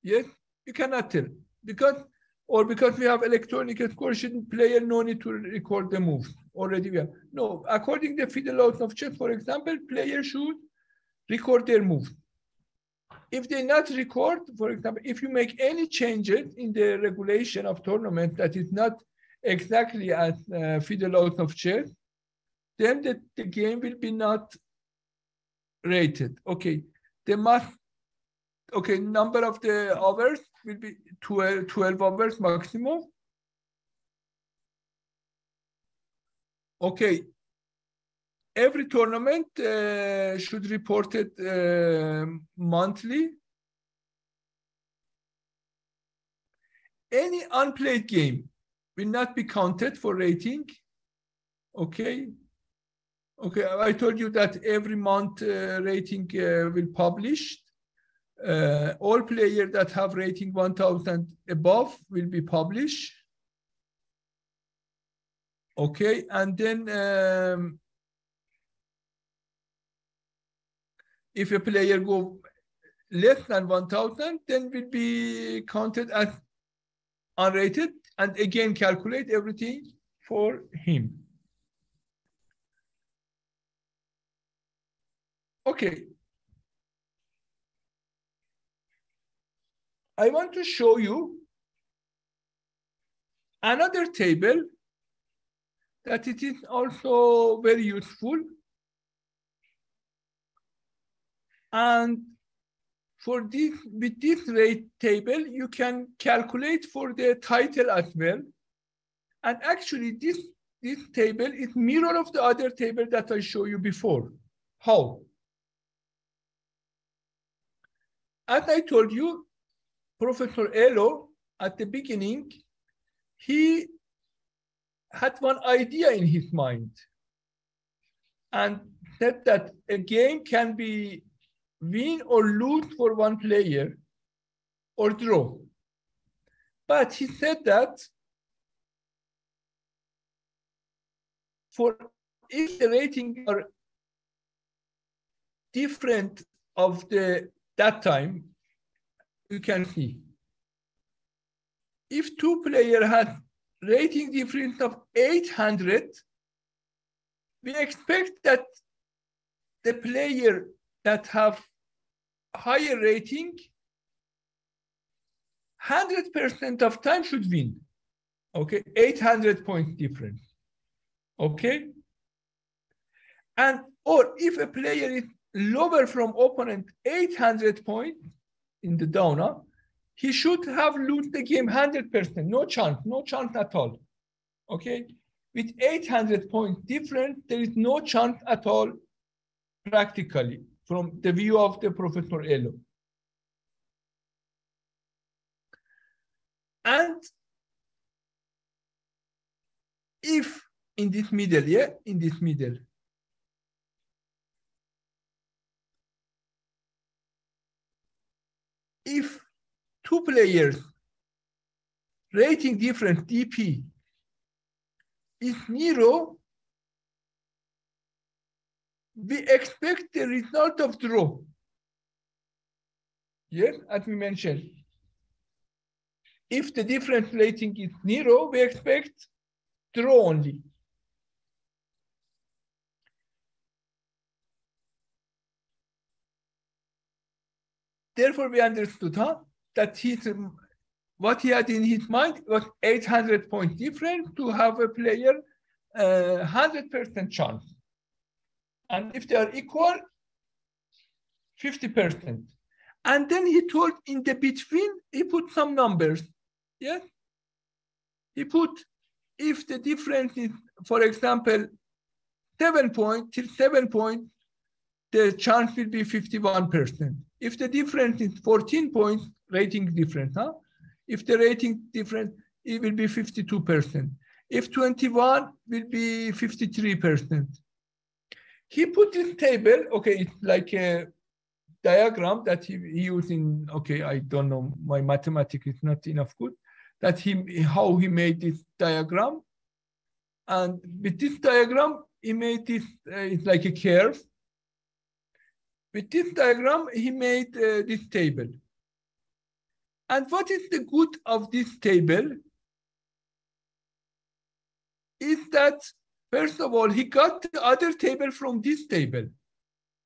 Yes, you cannot tell, because or because we have electronic scoring, player no need to record the moves. Already we have. No, according to the FIDE laws of chess, for example, players should record their moves. If they not record, for example, if you make any changes in the regulation of tournament that is not exactly as FIDE laws of chess, then the game will be not rated. Okay, number of the hours will be 12 hours maximum. Okay, every tournament should report it monthly. Any unplayed game will not be counted for rating. Okay. Okay, I told you that every month rating will publish. All players that have rating 1000 above will be published. Okay, and then if a player go less than 1000, then will be counted as unrated, and again calculate everything for him. Okay. I want to show you another table that it is also very useful. And for this, with this rate table, you can calculate for the title as well. And actually, this table is mirror of the other table that I showed you before. How? As I told you, Professor Elo, at the beginning, he had one idea in his mind and said that a game can be win or lose for one player or draw. But he said that for if the ratings are different of that time, you can see. If two players had rating difference of 800, we expect that the player that have higher rating, 100% of time should win. Okay, 800 points difference. Okay, and or if a player is lower from opponent 800 points in the downer, he should have lose the game 100%, no chance at all. Okay, with 800 points difference, there is no chance at all practically from the view of the Professor Elo. And if in this middle, if two players rating difference DP is 0, we expect the result of draw. Yes, as we mentioned. If the difference rating is 0, we expect draw only. Therefore, we understood that what he had in his mind was 800 point difference to have a player 100% chance. And if they are equal, 50%. And then he told in the between, he put some numbers. Yes? He put, if the difference is, for example, 7 points, till 7 points, the chance will be 51%. If the difference is 14 points, rating difference, if the rating difference, it will be 52%. If 21, will be 53%. He put this table, okay, it's like a diagram that he used in, okay, I don't know, my mathematics is not enough good, that how he made this diagram. And with this diagram, he made this, it's like a curve. With this diagram, he made this table. And what is the good of this table? Is that, first of all, he got the other table from this table.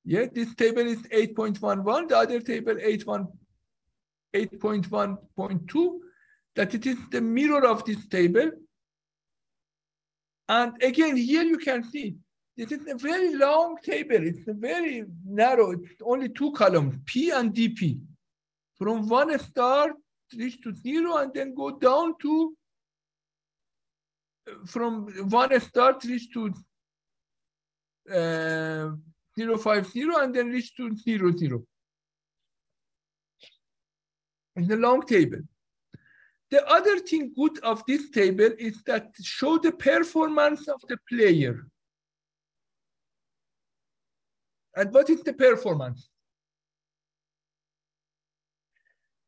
Yeah, this table is 8.11, the other table 8.1.2, that it is the mirror of this table. And again, here you can see, this is a very long table. It's a very narrow, it's only 2 columns, P and DP. From 1 star reach to 0 and then go down to, from 1 star reach to 050 and then reach to 00. In the long table. The other thing good of this table is that show the performance of the player. And what is the performance?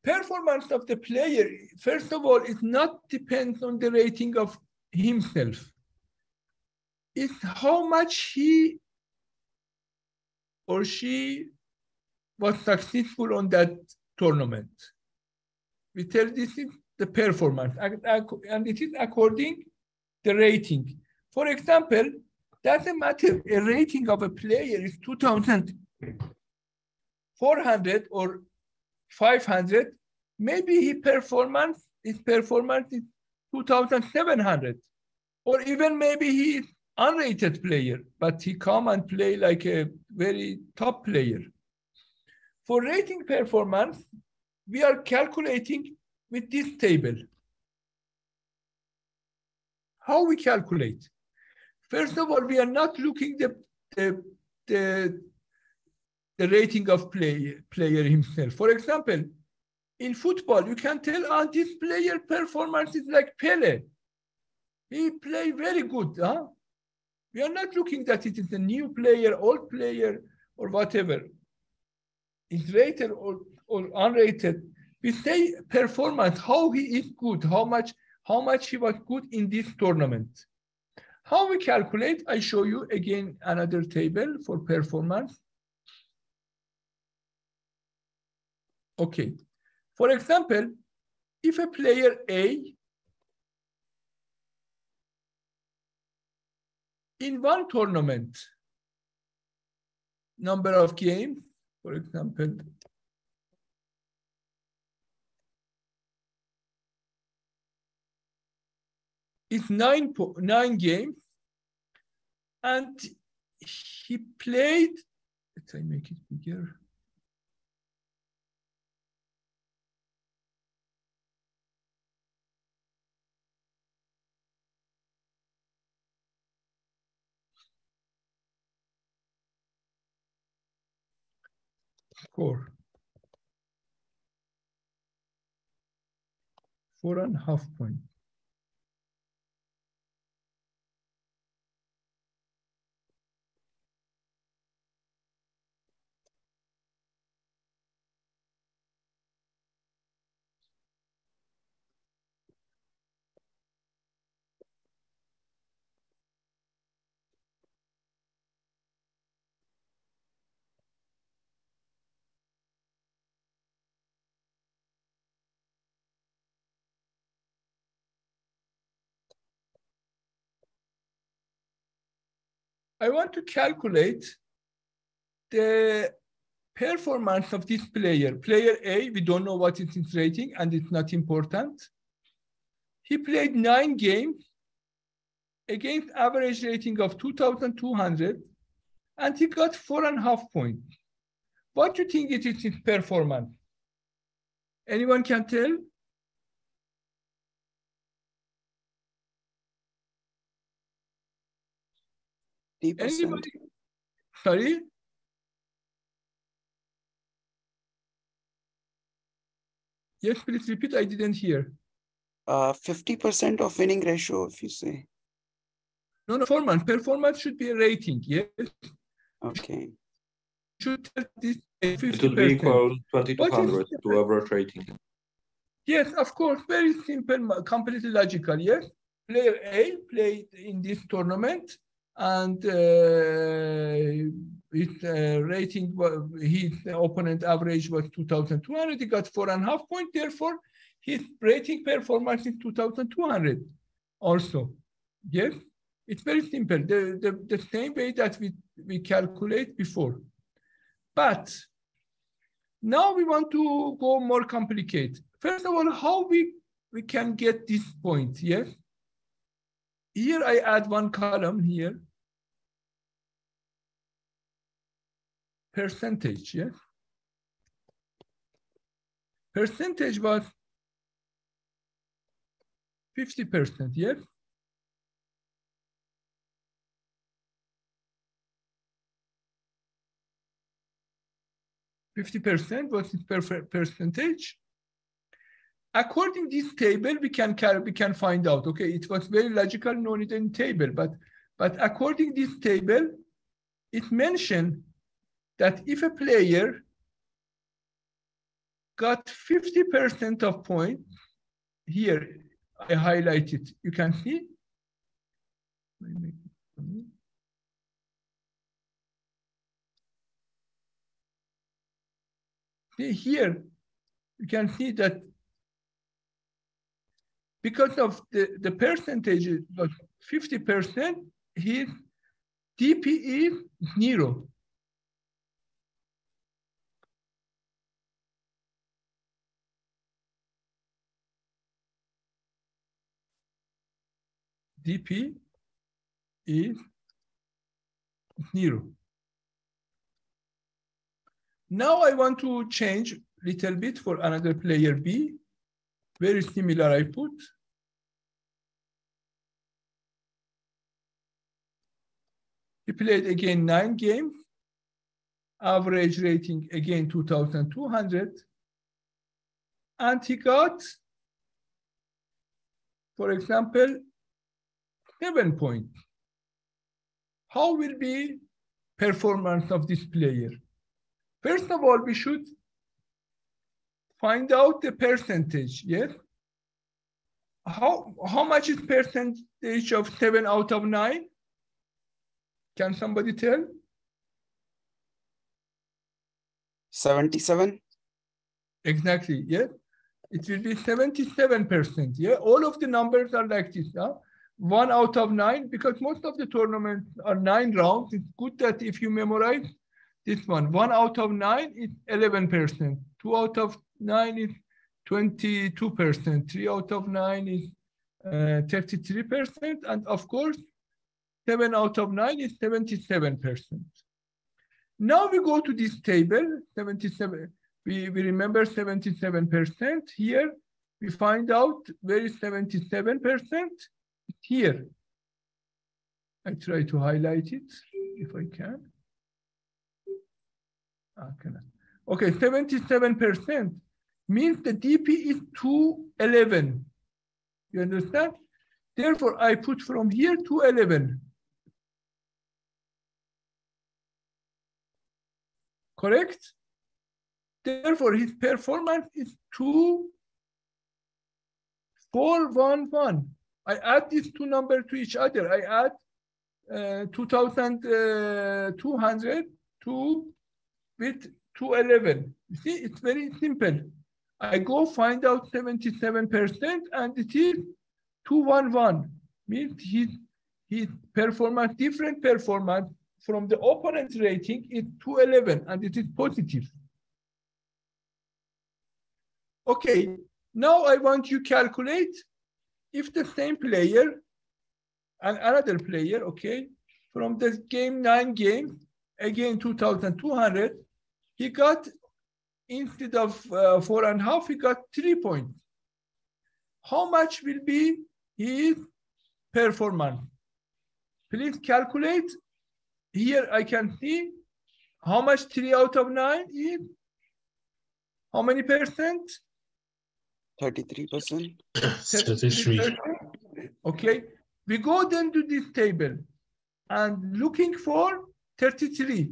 Performance of the player, first of all, is not depends on the rating of himself. It's how much he or she was successful on that tournament. We tell this is the performance, and it is according the rating. For example, doesn't matter, a rating of a player is 2,400 or 500, maybe his performance is 2,700, or even maybe he is unrated player, but he come and play like a very top player. For rating performance, we are calculating with this table. How we calculate? First of all, we are not looking the rating of player himself. For example, in football, you can tell, this player performance is like Pele. He play very good. Huh? We are not looking that it is a new player, old player, or whatever. It's rated or unrated. We say performance, how he is good, how much he was good in this tournament. How we calculate, I show you again another table for performance. Okay. For example, if a player A in one tournament, number of games, for example, is 9 games, and he played, let's say make it bigger. Four. 4.5 points. I want to calculate the performance of this player. Player A, we don't know what is his rating, and it's not important. He played 9 games against average rating of 2,200, and he got 4.5 points. What do you think it is his performance? Anyone can tell? Anybody? Sorry? Yes, please repeat. I didn't hear. 50% of winning ratio, if you say. No, performance. Performance should be a rating. Yes. Okay. Should tell this 50%. It would be equal 2,200 to average rating. Yes, of course. Very simple, completely logical. Yes. Player A played in this tournament, and his rating, his opponent average was 2,200. He got 4.5 points. Therefore, his rating performance is 2,200 also. Yes, it's very simple. The same way that we calculate before. But now we want to go more complicated. First of all, how we can get this point, yes? Here I add one column here. Percentage, yes? Percentage was 50%, yes? %50 was its percentage. According to this table, we can find out. Okay, it was very logical, no need in table, but according to this table, it mentioned that if a player got 50% of points, here I highlighted, you can see. Here, you can see that because of the percentage of 50%, his DP is 0. DP is 0. Now I want to change a little bit for another player B. Very similar I put. He played again 9 games. Average rating again 2,200. And he got, for example, 7 points. How will be performance of this player? First of all, we should find out the percentage, yes? How much is percentage of 7 out of 9? Can somebody tell? 77. Exactly, yes. It will be 77%, yeah? All of the numbers are like this, huh? 1 out of 9, because most of the tournaments are 9 rounds. It's good that if you memorize this one, 1 out of 9 is 11%. 2 out of 9 is 22%. 3 out of 9 is 33%. And of course, 7 out of 9 is 77%. Now we go to this table, 77. We remember 77%. Here, we find out where is 77%. Here. I try to highlight it if I can. Okay, 77% means the DP is 211. You understand? Therefore, I put from here 211. Correct? Therefore, his performance is 2,411. I add these two numbers to each other. I add 2,200 with 211. You see, it's very simple. I go find out 77% and it is 211. Means his performance, different performance from the opponent's rating is 211 and it is positive. Okay, now I want you to calculate if the same player and another player, okay, from the game 9 games, again 2,200, he got, instead of 4.5, he got 3 points. How much will be his performance? Please calculate. Here I can see how much 3 out of 9 is. How many percent? 33%. 33. Okay, we go then to this table and looking for 33%.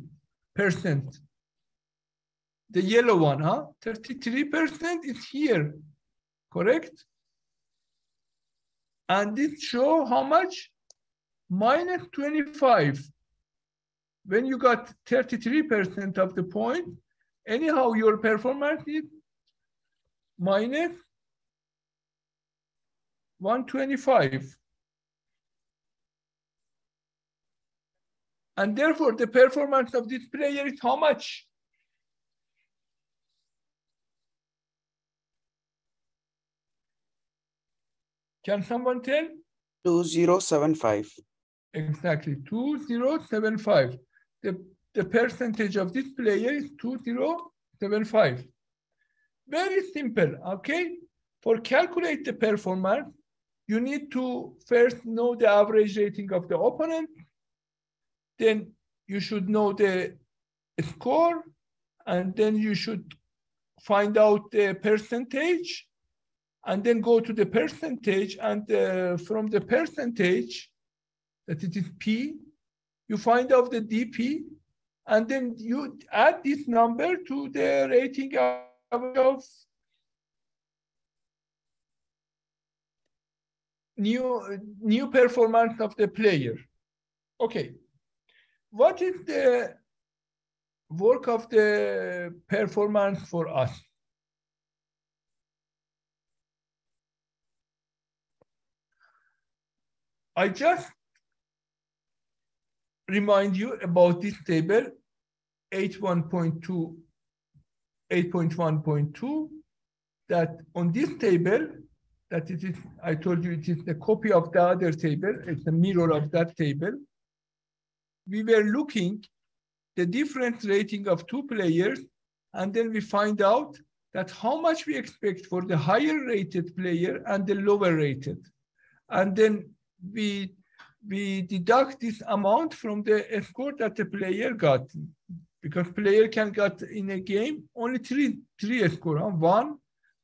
The yellow one, huh? 33% is here, correct? And this show how much? -25. when you got 33% of the point, anyhow, your performance is minus 125. And therefore, the performance of this player is how much? Can someone tell? 2075. Exactly, 2075. The percentage of this player is 2075. Very simple, okay? For calculate the performance, you need to first know the average rating of the opponent. Then you should know the score, and then you should find out the percentage, and then go to the percentage, and from the percentage, that it is P, you find out the DP, and then you add this number to the rating of new performance of the player. Okay. What is the work of the performance for us? I just remind you about this table, 8.1.2, 8.1.2, that on this table, that it is, I told you it is the copy of the other table, it's a mirror of that table. We were looking the different rating of two players, and then we find out that how much we expect for the higher rated player and the lower rated. And then we deduct this amount from the score that the player got, because player can get in a game only three score, 1,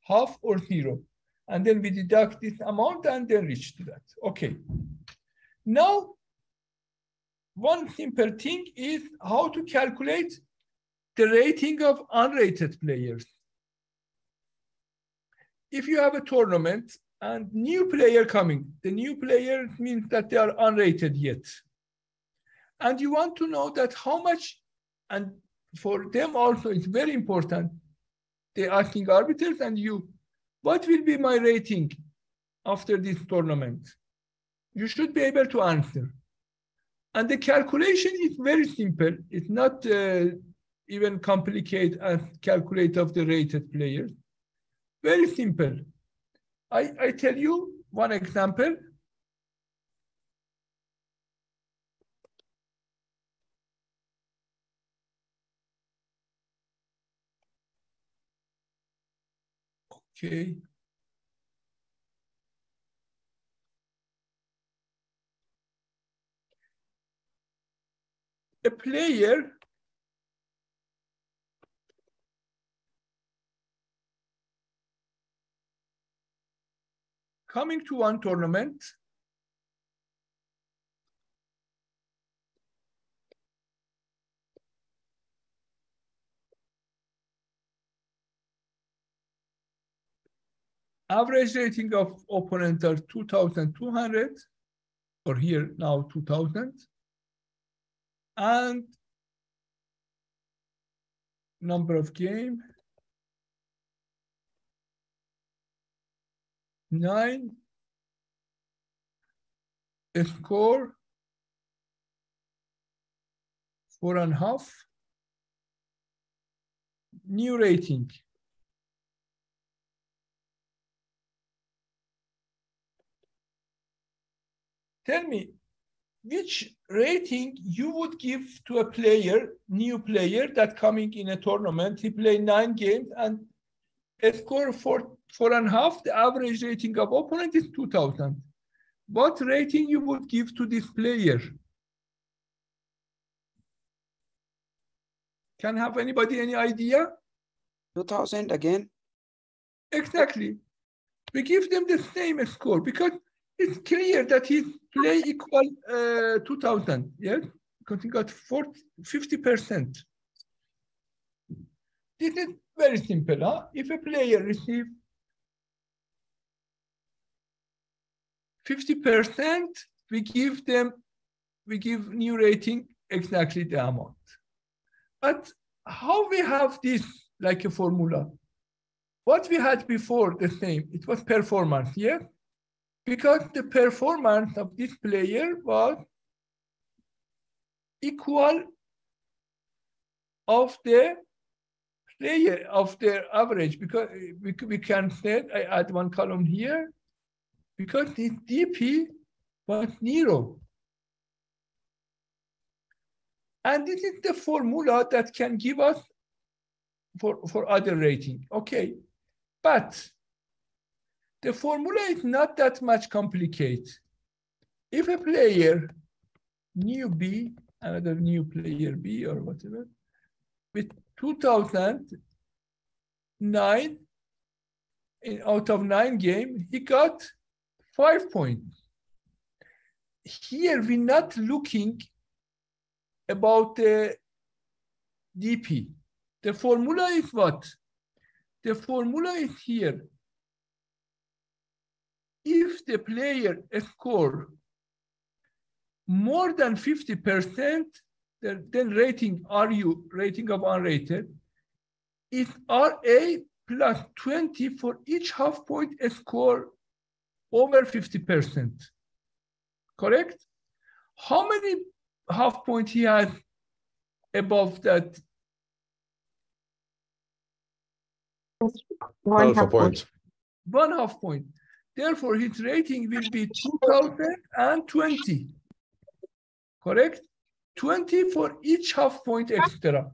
half, or 0. And then we deduct this amount and then reach to that. Okay. Now, one simple thing is how to calculate the rating of unrated players. If you have a tournament and new player coming, the new player means that they are unrated yet. And you want to know that how much, and for them also it's very important, they're asking arbiters and you, what will be my rating after this tournament? You should be able to answer. And the calculation is very simple. It's not even complicated as calculate of the rated players. Very simple. I tell you one example. Okay. A player coming to one tournament, average rating of opponent are 2,200, or here now 2,000. And number of game, 9, score, 4.5, new rating. Tell me, which rating you would give to a player, new player that coming in a tournament, he play 9 games and a score 4.5, the average rating of opponent is 2,000. What rating you would give to this player? Can have anybody any idea? 2000 again? Exactly. We give them the same score because it's clear that his play equal 2,000, yes? Because he got 50%. This is very simple, huh? If a player receives 50%, we give new rating exactly the amount. But how we have this like a formula? What we had before the same, it was performance, yeah? Because the performance of this player was equal of the player of their average, because we can say, I add one column here, because this DP was 0. And this is the formula that can give us for other rating. Okay, but the formula is not that much complicated. If a player, new B, another new player B or whatever, with 2009, out of 9 games, he got 5 points. Here, we're not looking about the DP. The formula is what? The formula is here. If the player score more than 50%, then rating RU, rating of unrated, is RA plus 20 for each half point score over 50%. Correct? How many half point he has above that? One half point. 1/2 point. Therefore, his rating will be 2020. Correct? 20 for each half point extra.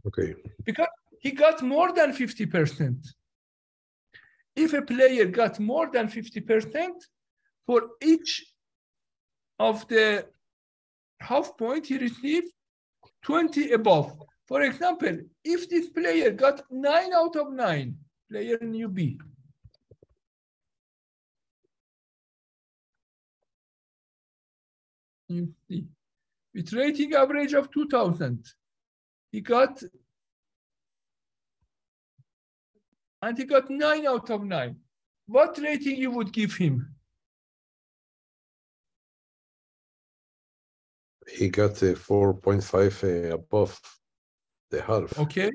Okay. Because he got more than 50%. If a player got more than 50%, for each of the half point, he received 20 above. For example, if this player got 9 out of 9, player new B, you see, with rating average of 2000, he got 9 out of 9. What rating you would give him? He got a 4.5 above the half. Okay.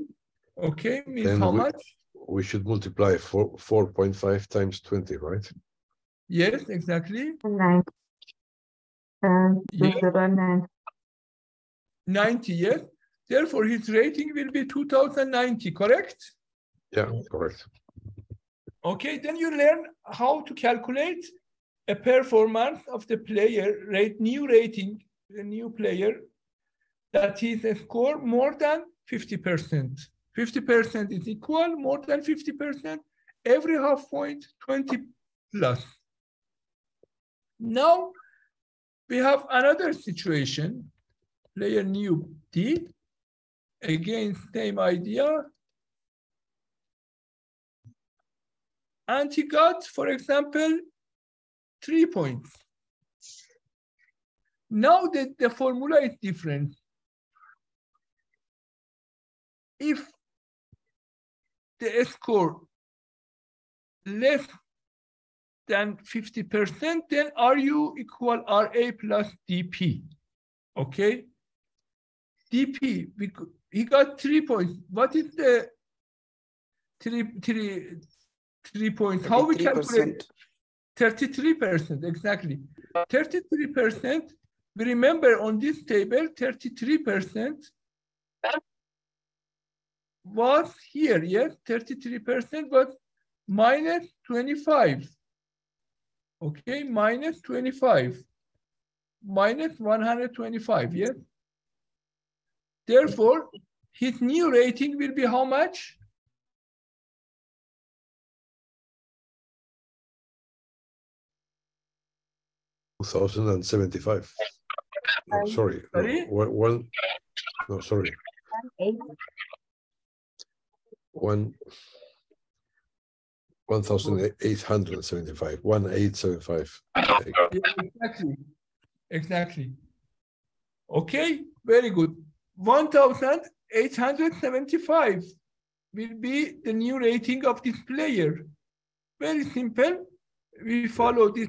Okay, means Then how much? We should multiply 4.5 times 20, right? Yes, exactly. 9. Yeah. 209. 90, yes. Therefore, his rating will be 2090, correct? Yeah, correct. Okay, then you learn how to calculate a performance of the player, new rating, the new player, that is a score more than 50%. 50% is equal, more than 50%, every half point, 20 plus. Now, we have another situation, player new D, again, same idea. And he got, for example, 3 points. Now that the formula is different. If the score less than 50%, then RU equal RA plus DP. Okay? DP, he got 3 points. What is the 3 points? How we calculate? 33%, exactly. 33%, we remember on this table, 33% was here, yes? 33% was minus 25. Okay, minus 25. Minus 125, yes? Therefore, his new rating will be how much? $1,075. No, sorry. Sorry? No, sorry. 1,875. 1,875. Yeah, exactly. Okay, very good. 1,875 will be the new rating of this player. Very simple. We follow this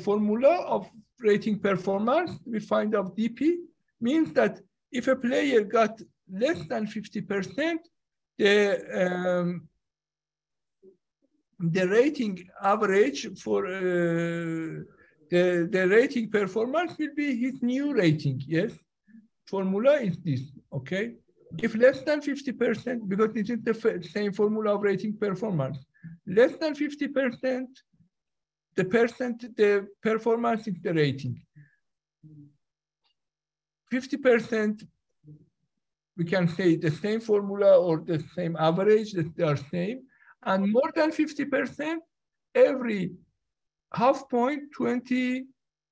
formula of rating performance. We find out DP. means that if a player got less than 50%, the rating average for the rating performance will be his new rating. Yes, formula is this. Okay, if less than 50%, because it is the same formula of rating performance, less than 50%, the performance is the rating. 50%, we can say the same formula or the same average, that they are same. And more than 50%, every half point, 20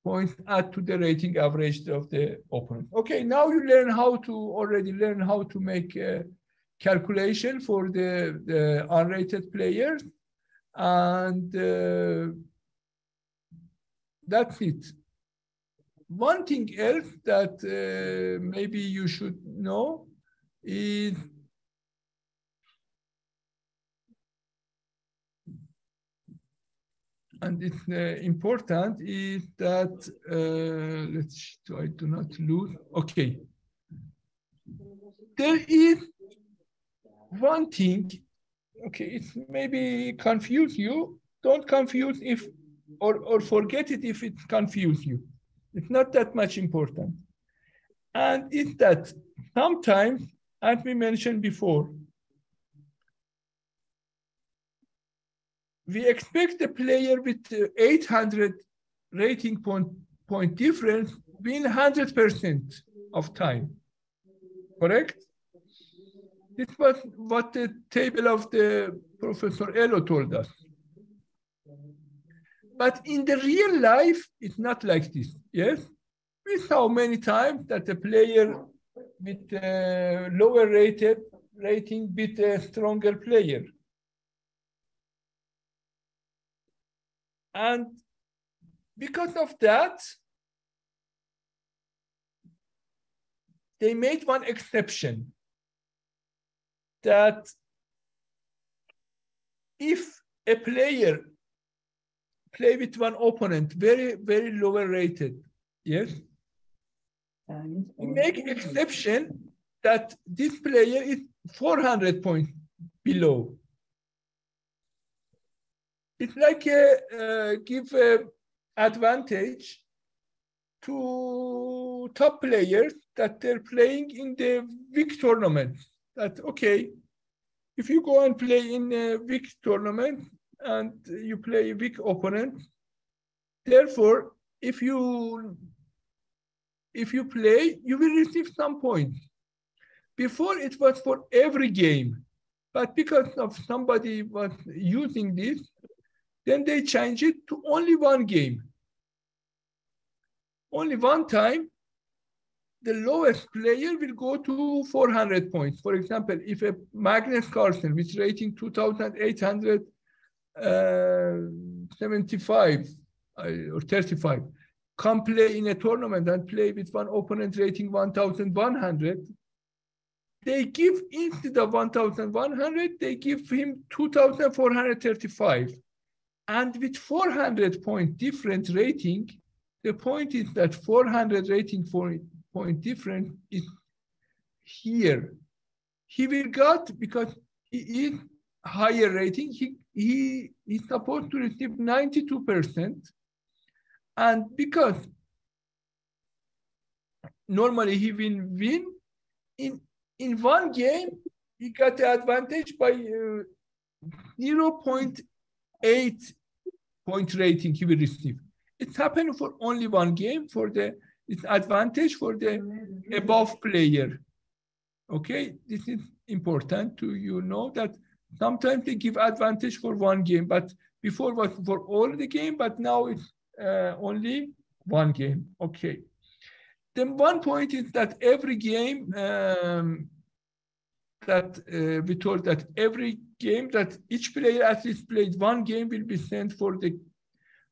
points add to the rating average of the opponent. Okay, now you already learn how to make a calculation for the unrated players. And that's it. One thing else that maybe you should know is and it's important is that let's try to not lose. Okay, there is one thing. Okay, it's maybe confuse you. Don't confuse if or forget it if it confuses you. It's not that much important. And it's that sometimes, as we mentioned before, we expect the player with 800 rating point difference win 100% of time, correct? This was what the table of the Professor Elo told us. But in the real life, it's not like this, yes? We saw many times that a player with a lower rating beat a stronger player. And because of that, they made one exception that if a player play with one opponent very, very lower rated, yes, we make exception that this player is 400 points below. It's like give advantage to top players that they're playing in the weak tournament. That, okay, if you go and play in a weak tournament and you play a weak opponent, therefore, if you play, you will receive some points. Before it was for every game, but because of somebody was using this, then they changed it to only one game. Only one time, the lowest player will go to 400 points. For example, if a Magnus Carlsen with rating 2,875 or 35 come play in a tournament and play with one opponent rating 1,100, they give, instead of 1,100, they give him 2,435. And with 400 point different rating, the point is that 400 rating point difference is here. He will get, because he is higher rating, he is supposed to receive 92%. And because normally he will win, in one game, he got the advantage by 0.8 point rating he will receive. It happened for only one game, for the it's advantage for the above player. Okay, this is important to know that sometimes they give advantage for one game, but before was for all the game, but now it's only one game. Okay. Then one point is that every game we told that every game that each player at least played one game will be sent for the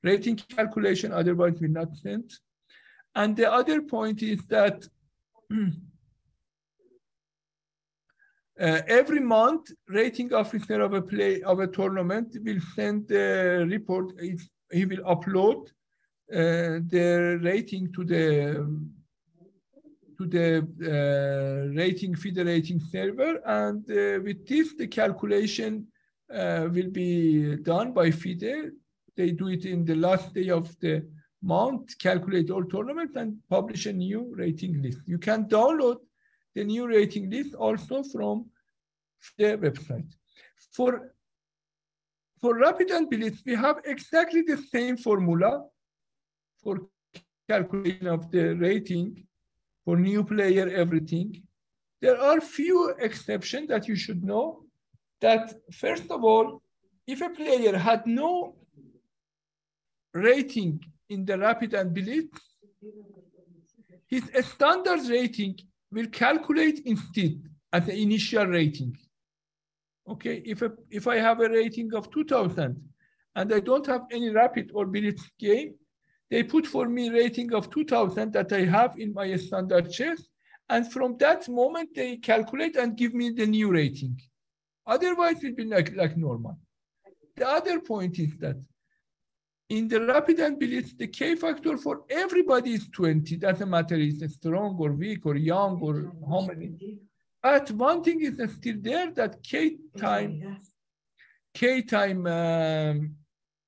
rating calculation, otherwise will not send. And the other point is that every month, rating officer of a tournament will send the report. He will upload the rating to to the rating FIDE rating server, and with this the calculation will be done by FIDE. They do it in the last day of the month, calculate all tournaments and publish a new rating list. You can download the new rating list also from the website. For rapid and blitz, we have exactly the same formula for calculation of the rating for new player, everything. There are few exceptions that you should know. That first of all, if a player had no rating in the rapid and blitz, his standard rating will calculate instead as the initial rating. Okay, if I have a rating of 2000 and I don't have any rapid or blitz game, they put for me rating of 2000 that I have in my standard chess, and from that moment they calculate and give me the new rating. Otherwise it will be like normal. The other point is that in the rapid and blitz, the K factor for everybody is 20. Doesn't matter if it's strong or weak or young or how many. But one thing is still there, that K time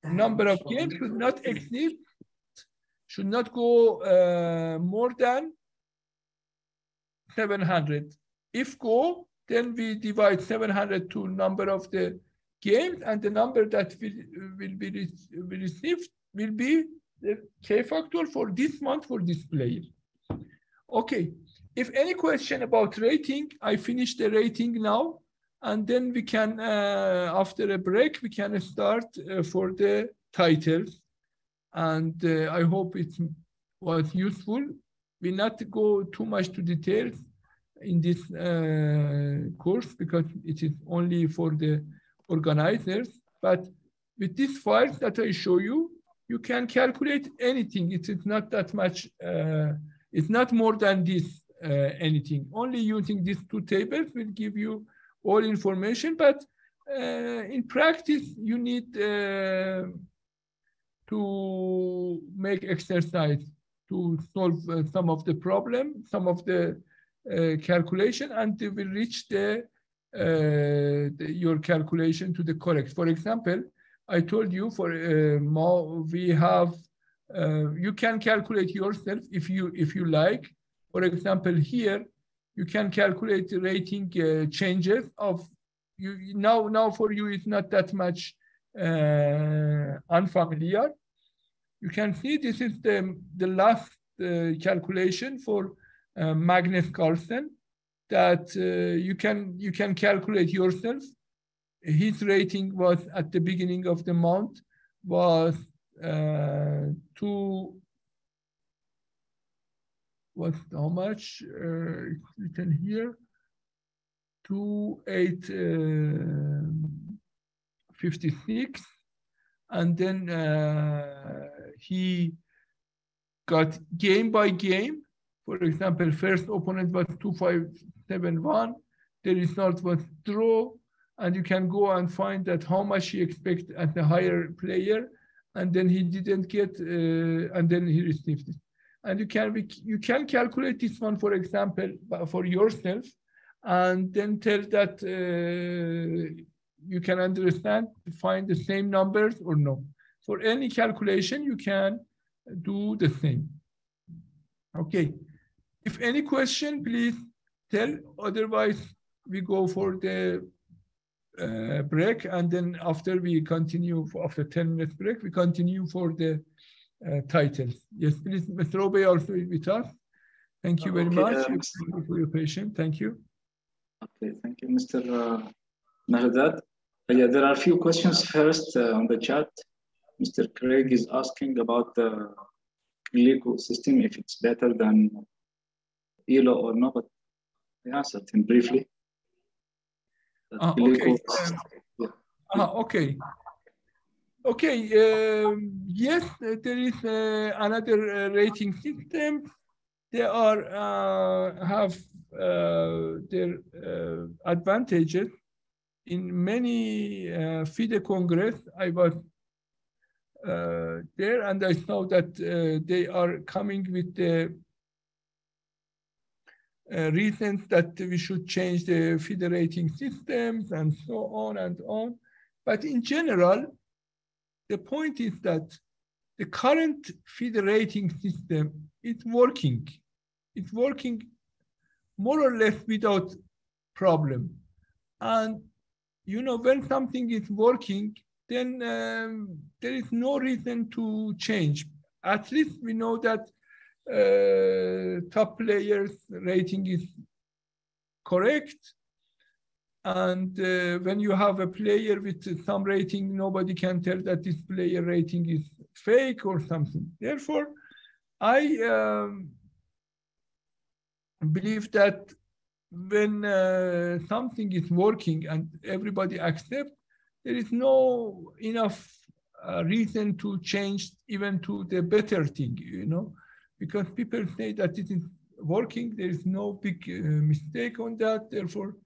number of games should not exceed, should not go more than 700. If go, then we divide 700 to number of the games, and the number that will be received will be the K factor for this month for this player. Okay, if any question about rating, I finish the rating now, and then we can, after a break, we can start for the titles. And I hope it was useful. We not go too much to details in this course because it is only for the organizers, but with these files that I show you, you can calculate anything. It is not that much, it's not more than this anything. Only using these two tables will give you all information, but in practice, you need to make exercise to solve some of the problem, some of the calculation, and they will reach your calculation to the correct. For example, I told you for we have you can calculate yourself if you like. For example, here you can calculate the rating changes of you. Now for you it's not that much unfamiliar. You can see this is the last calculation for Magnus Carlsen, that you can calculate yourself. His rating was at the beginning of the month was how much? Written here, 2856, and then he got game by game. For example, first opponent was 2571. The result was draw, and you can go and find that how much he expected as a higher player, and then he didn't get, and then he received it. And you can calculate this one, for example, for yourself, and then tell that you can understand, find the same numbers or no. For any calculation, you can do the same. Okay. If any question, please tell. Otherwise, we go for the break, and then after we continue, after 10 minutes break, we continue for the titles. Yes, please, Mr. Obey also with us. Thank you very much for your patience. Thank you. Okay, thank you, Mr. Mehrdad. Yeah, there are a few questions first on the chat. Mr. Craig is asking about the Glico system, if it's better than ELO or not, but I answered him briefly. Okay. Okay. Okay. Yes, there is another rating system. They are have their advantages. In many FIDE Congress, I was there, and I saw that they are coming with the reasons that we should change the FIDE rating systems and so on and on. But in general, the point is that the current FIDE rating system is working. It's working more or less without problem. And you know, when something is working, then there is no reason to change. At least we know that top players rating is correct. And when you have a player with some rating, nobody can tell that this player rating is fake or something. Therefore, I believe that when something is working and everybody accepts, there is no enough reason to change even to the better thing, you know, because people say that it is working, there is no big mistake on that. Therefore,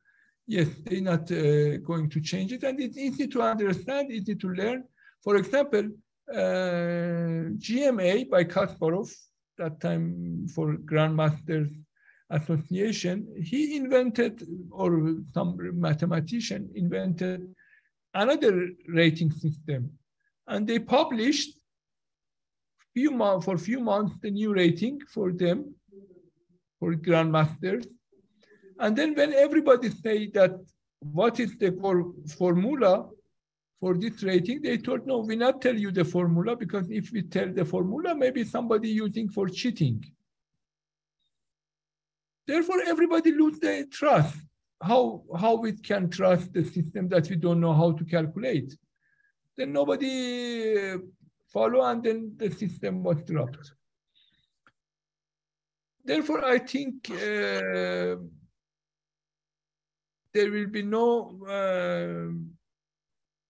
yes, they're not going to change it. And it's easy to understand, easy to learn. For example, GMA by Kasparov, that time for Grandmasters Association, he invented, or some mathematician invented another rating system. And they published for a few months the new rating for them, for Grandmasters. And then when everybody say that what is the formula for this rating, they told, no, we not tell you the formula, because if we tell the formula, maybe somebody using for cheating. Therefore, everybody lose their trust. How we can trust the system that we don't know how to calculate? Then nobody follow, and then the system was dropped. Therefore, I think there will be no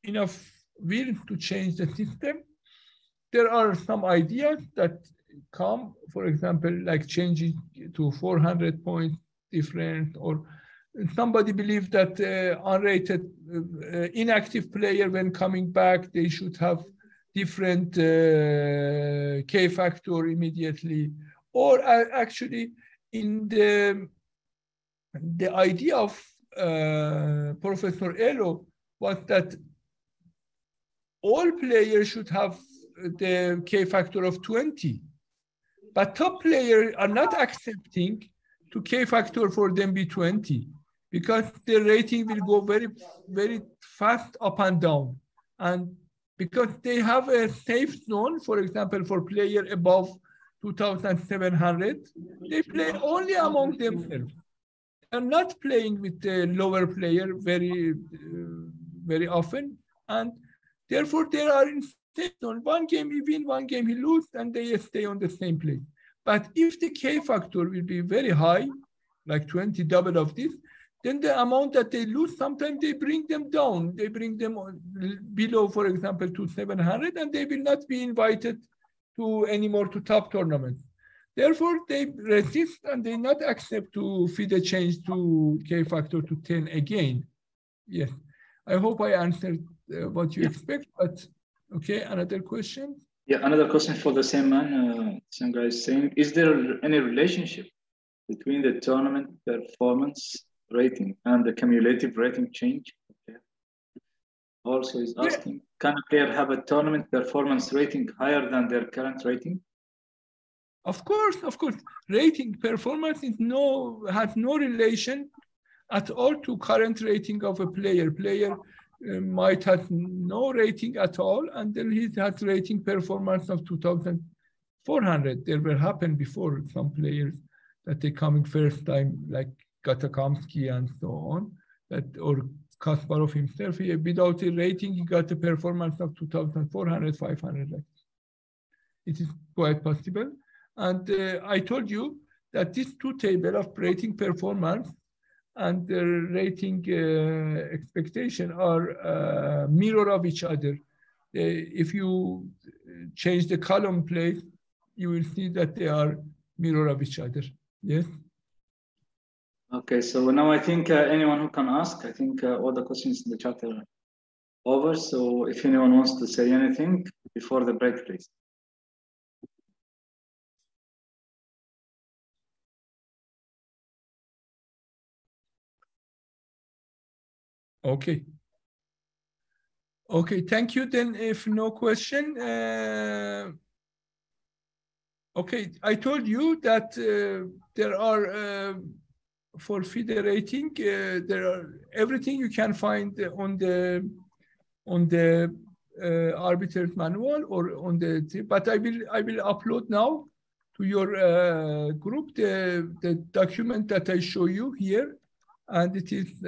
enough will to change the system. There are some ideas that come, for example, like changing to 400 points difference, or somebody believes that unrated inactive player, when coming back, they should have different K factor immediately. Or actually, in the idea of Professor Elo was that all players should have the K factor of 20. But top players are not accepting to K factor for them be 20, because the rating will go very, very fast up and down. And because they have a safe zone, for example, for player above 2,700, they play only among themselves. They're not playing with the lower player very, very often. And therefore, they are in safe zone. One game he win, one game he lose, and they stay on the same place. But if the K factor will be very high, like 20, double of this, then the amount that they lose, sometimes they bring them down. They bring them below, for example, to 700, and they will not be invited to anymore to top tournaments. Therefore, they resist and they not accept to FIDE change to K factor to 10 again. Yes, I hope I answered what you expect, but okay, another question? Yeah, another question for the same man, same guy is saying, is there any relationship between the tournament performance rating and the cumulative rating change? Okay. Also is asking, can a player have a tournament performance rating higher than their current rating? Of course, of course. Rating performance is has no relation at all to current rating of a player. Player might have no rating at all, and then he has rating performance of 2,400. There will happen before some players that they coming first time, like Gatakamsky and so on, that or Kasparov himself, without a rating, he got a performance of 2,400, 500. Like it is quite possible. And I told you that these two tables of rating performance and the rating expectation are mirror of each other. If you change the column place, you will see that they are mirror of each other. Yes. Okay, so now I think anyone who can ask, I think all the questions in the chat are over. So if anyone wants to say anything before the break, please. Okay. Okay, thank you. Then if no question, okay, I told you that there are, for FIDE rating, there are everything you can find on the Arbiters manual or on the, but I will upload now to your group the document that I show you here. And it is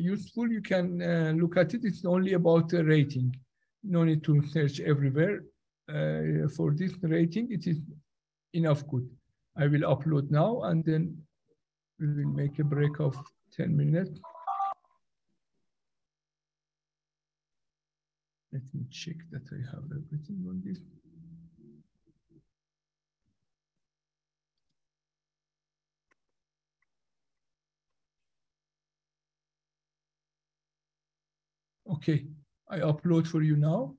useful. You can look at it. It's only about the rating. No need to search everywhere. For this rating, it is enough good. I will upload now, and then we will make a break of 10 minutes. Let me check that I have everything on this. Okay, I upload for you now.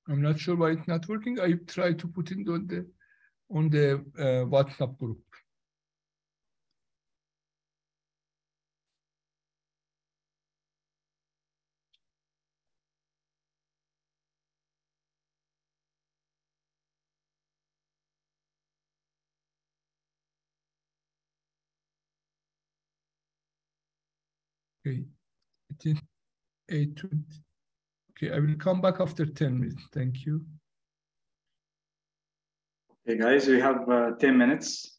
I'm not sure why it's not working. I try to put it on the WhatsApp group. Okay, it is 8:20. Okay, I will come back after 10 minutes. Thank you. Okay, guys, we have 10 minutes.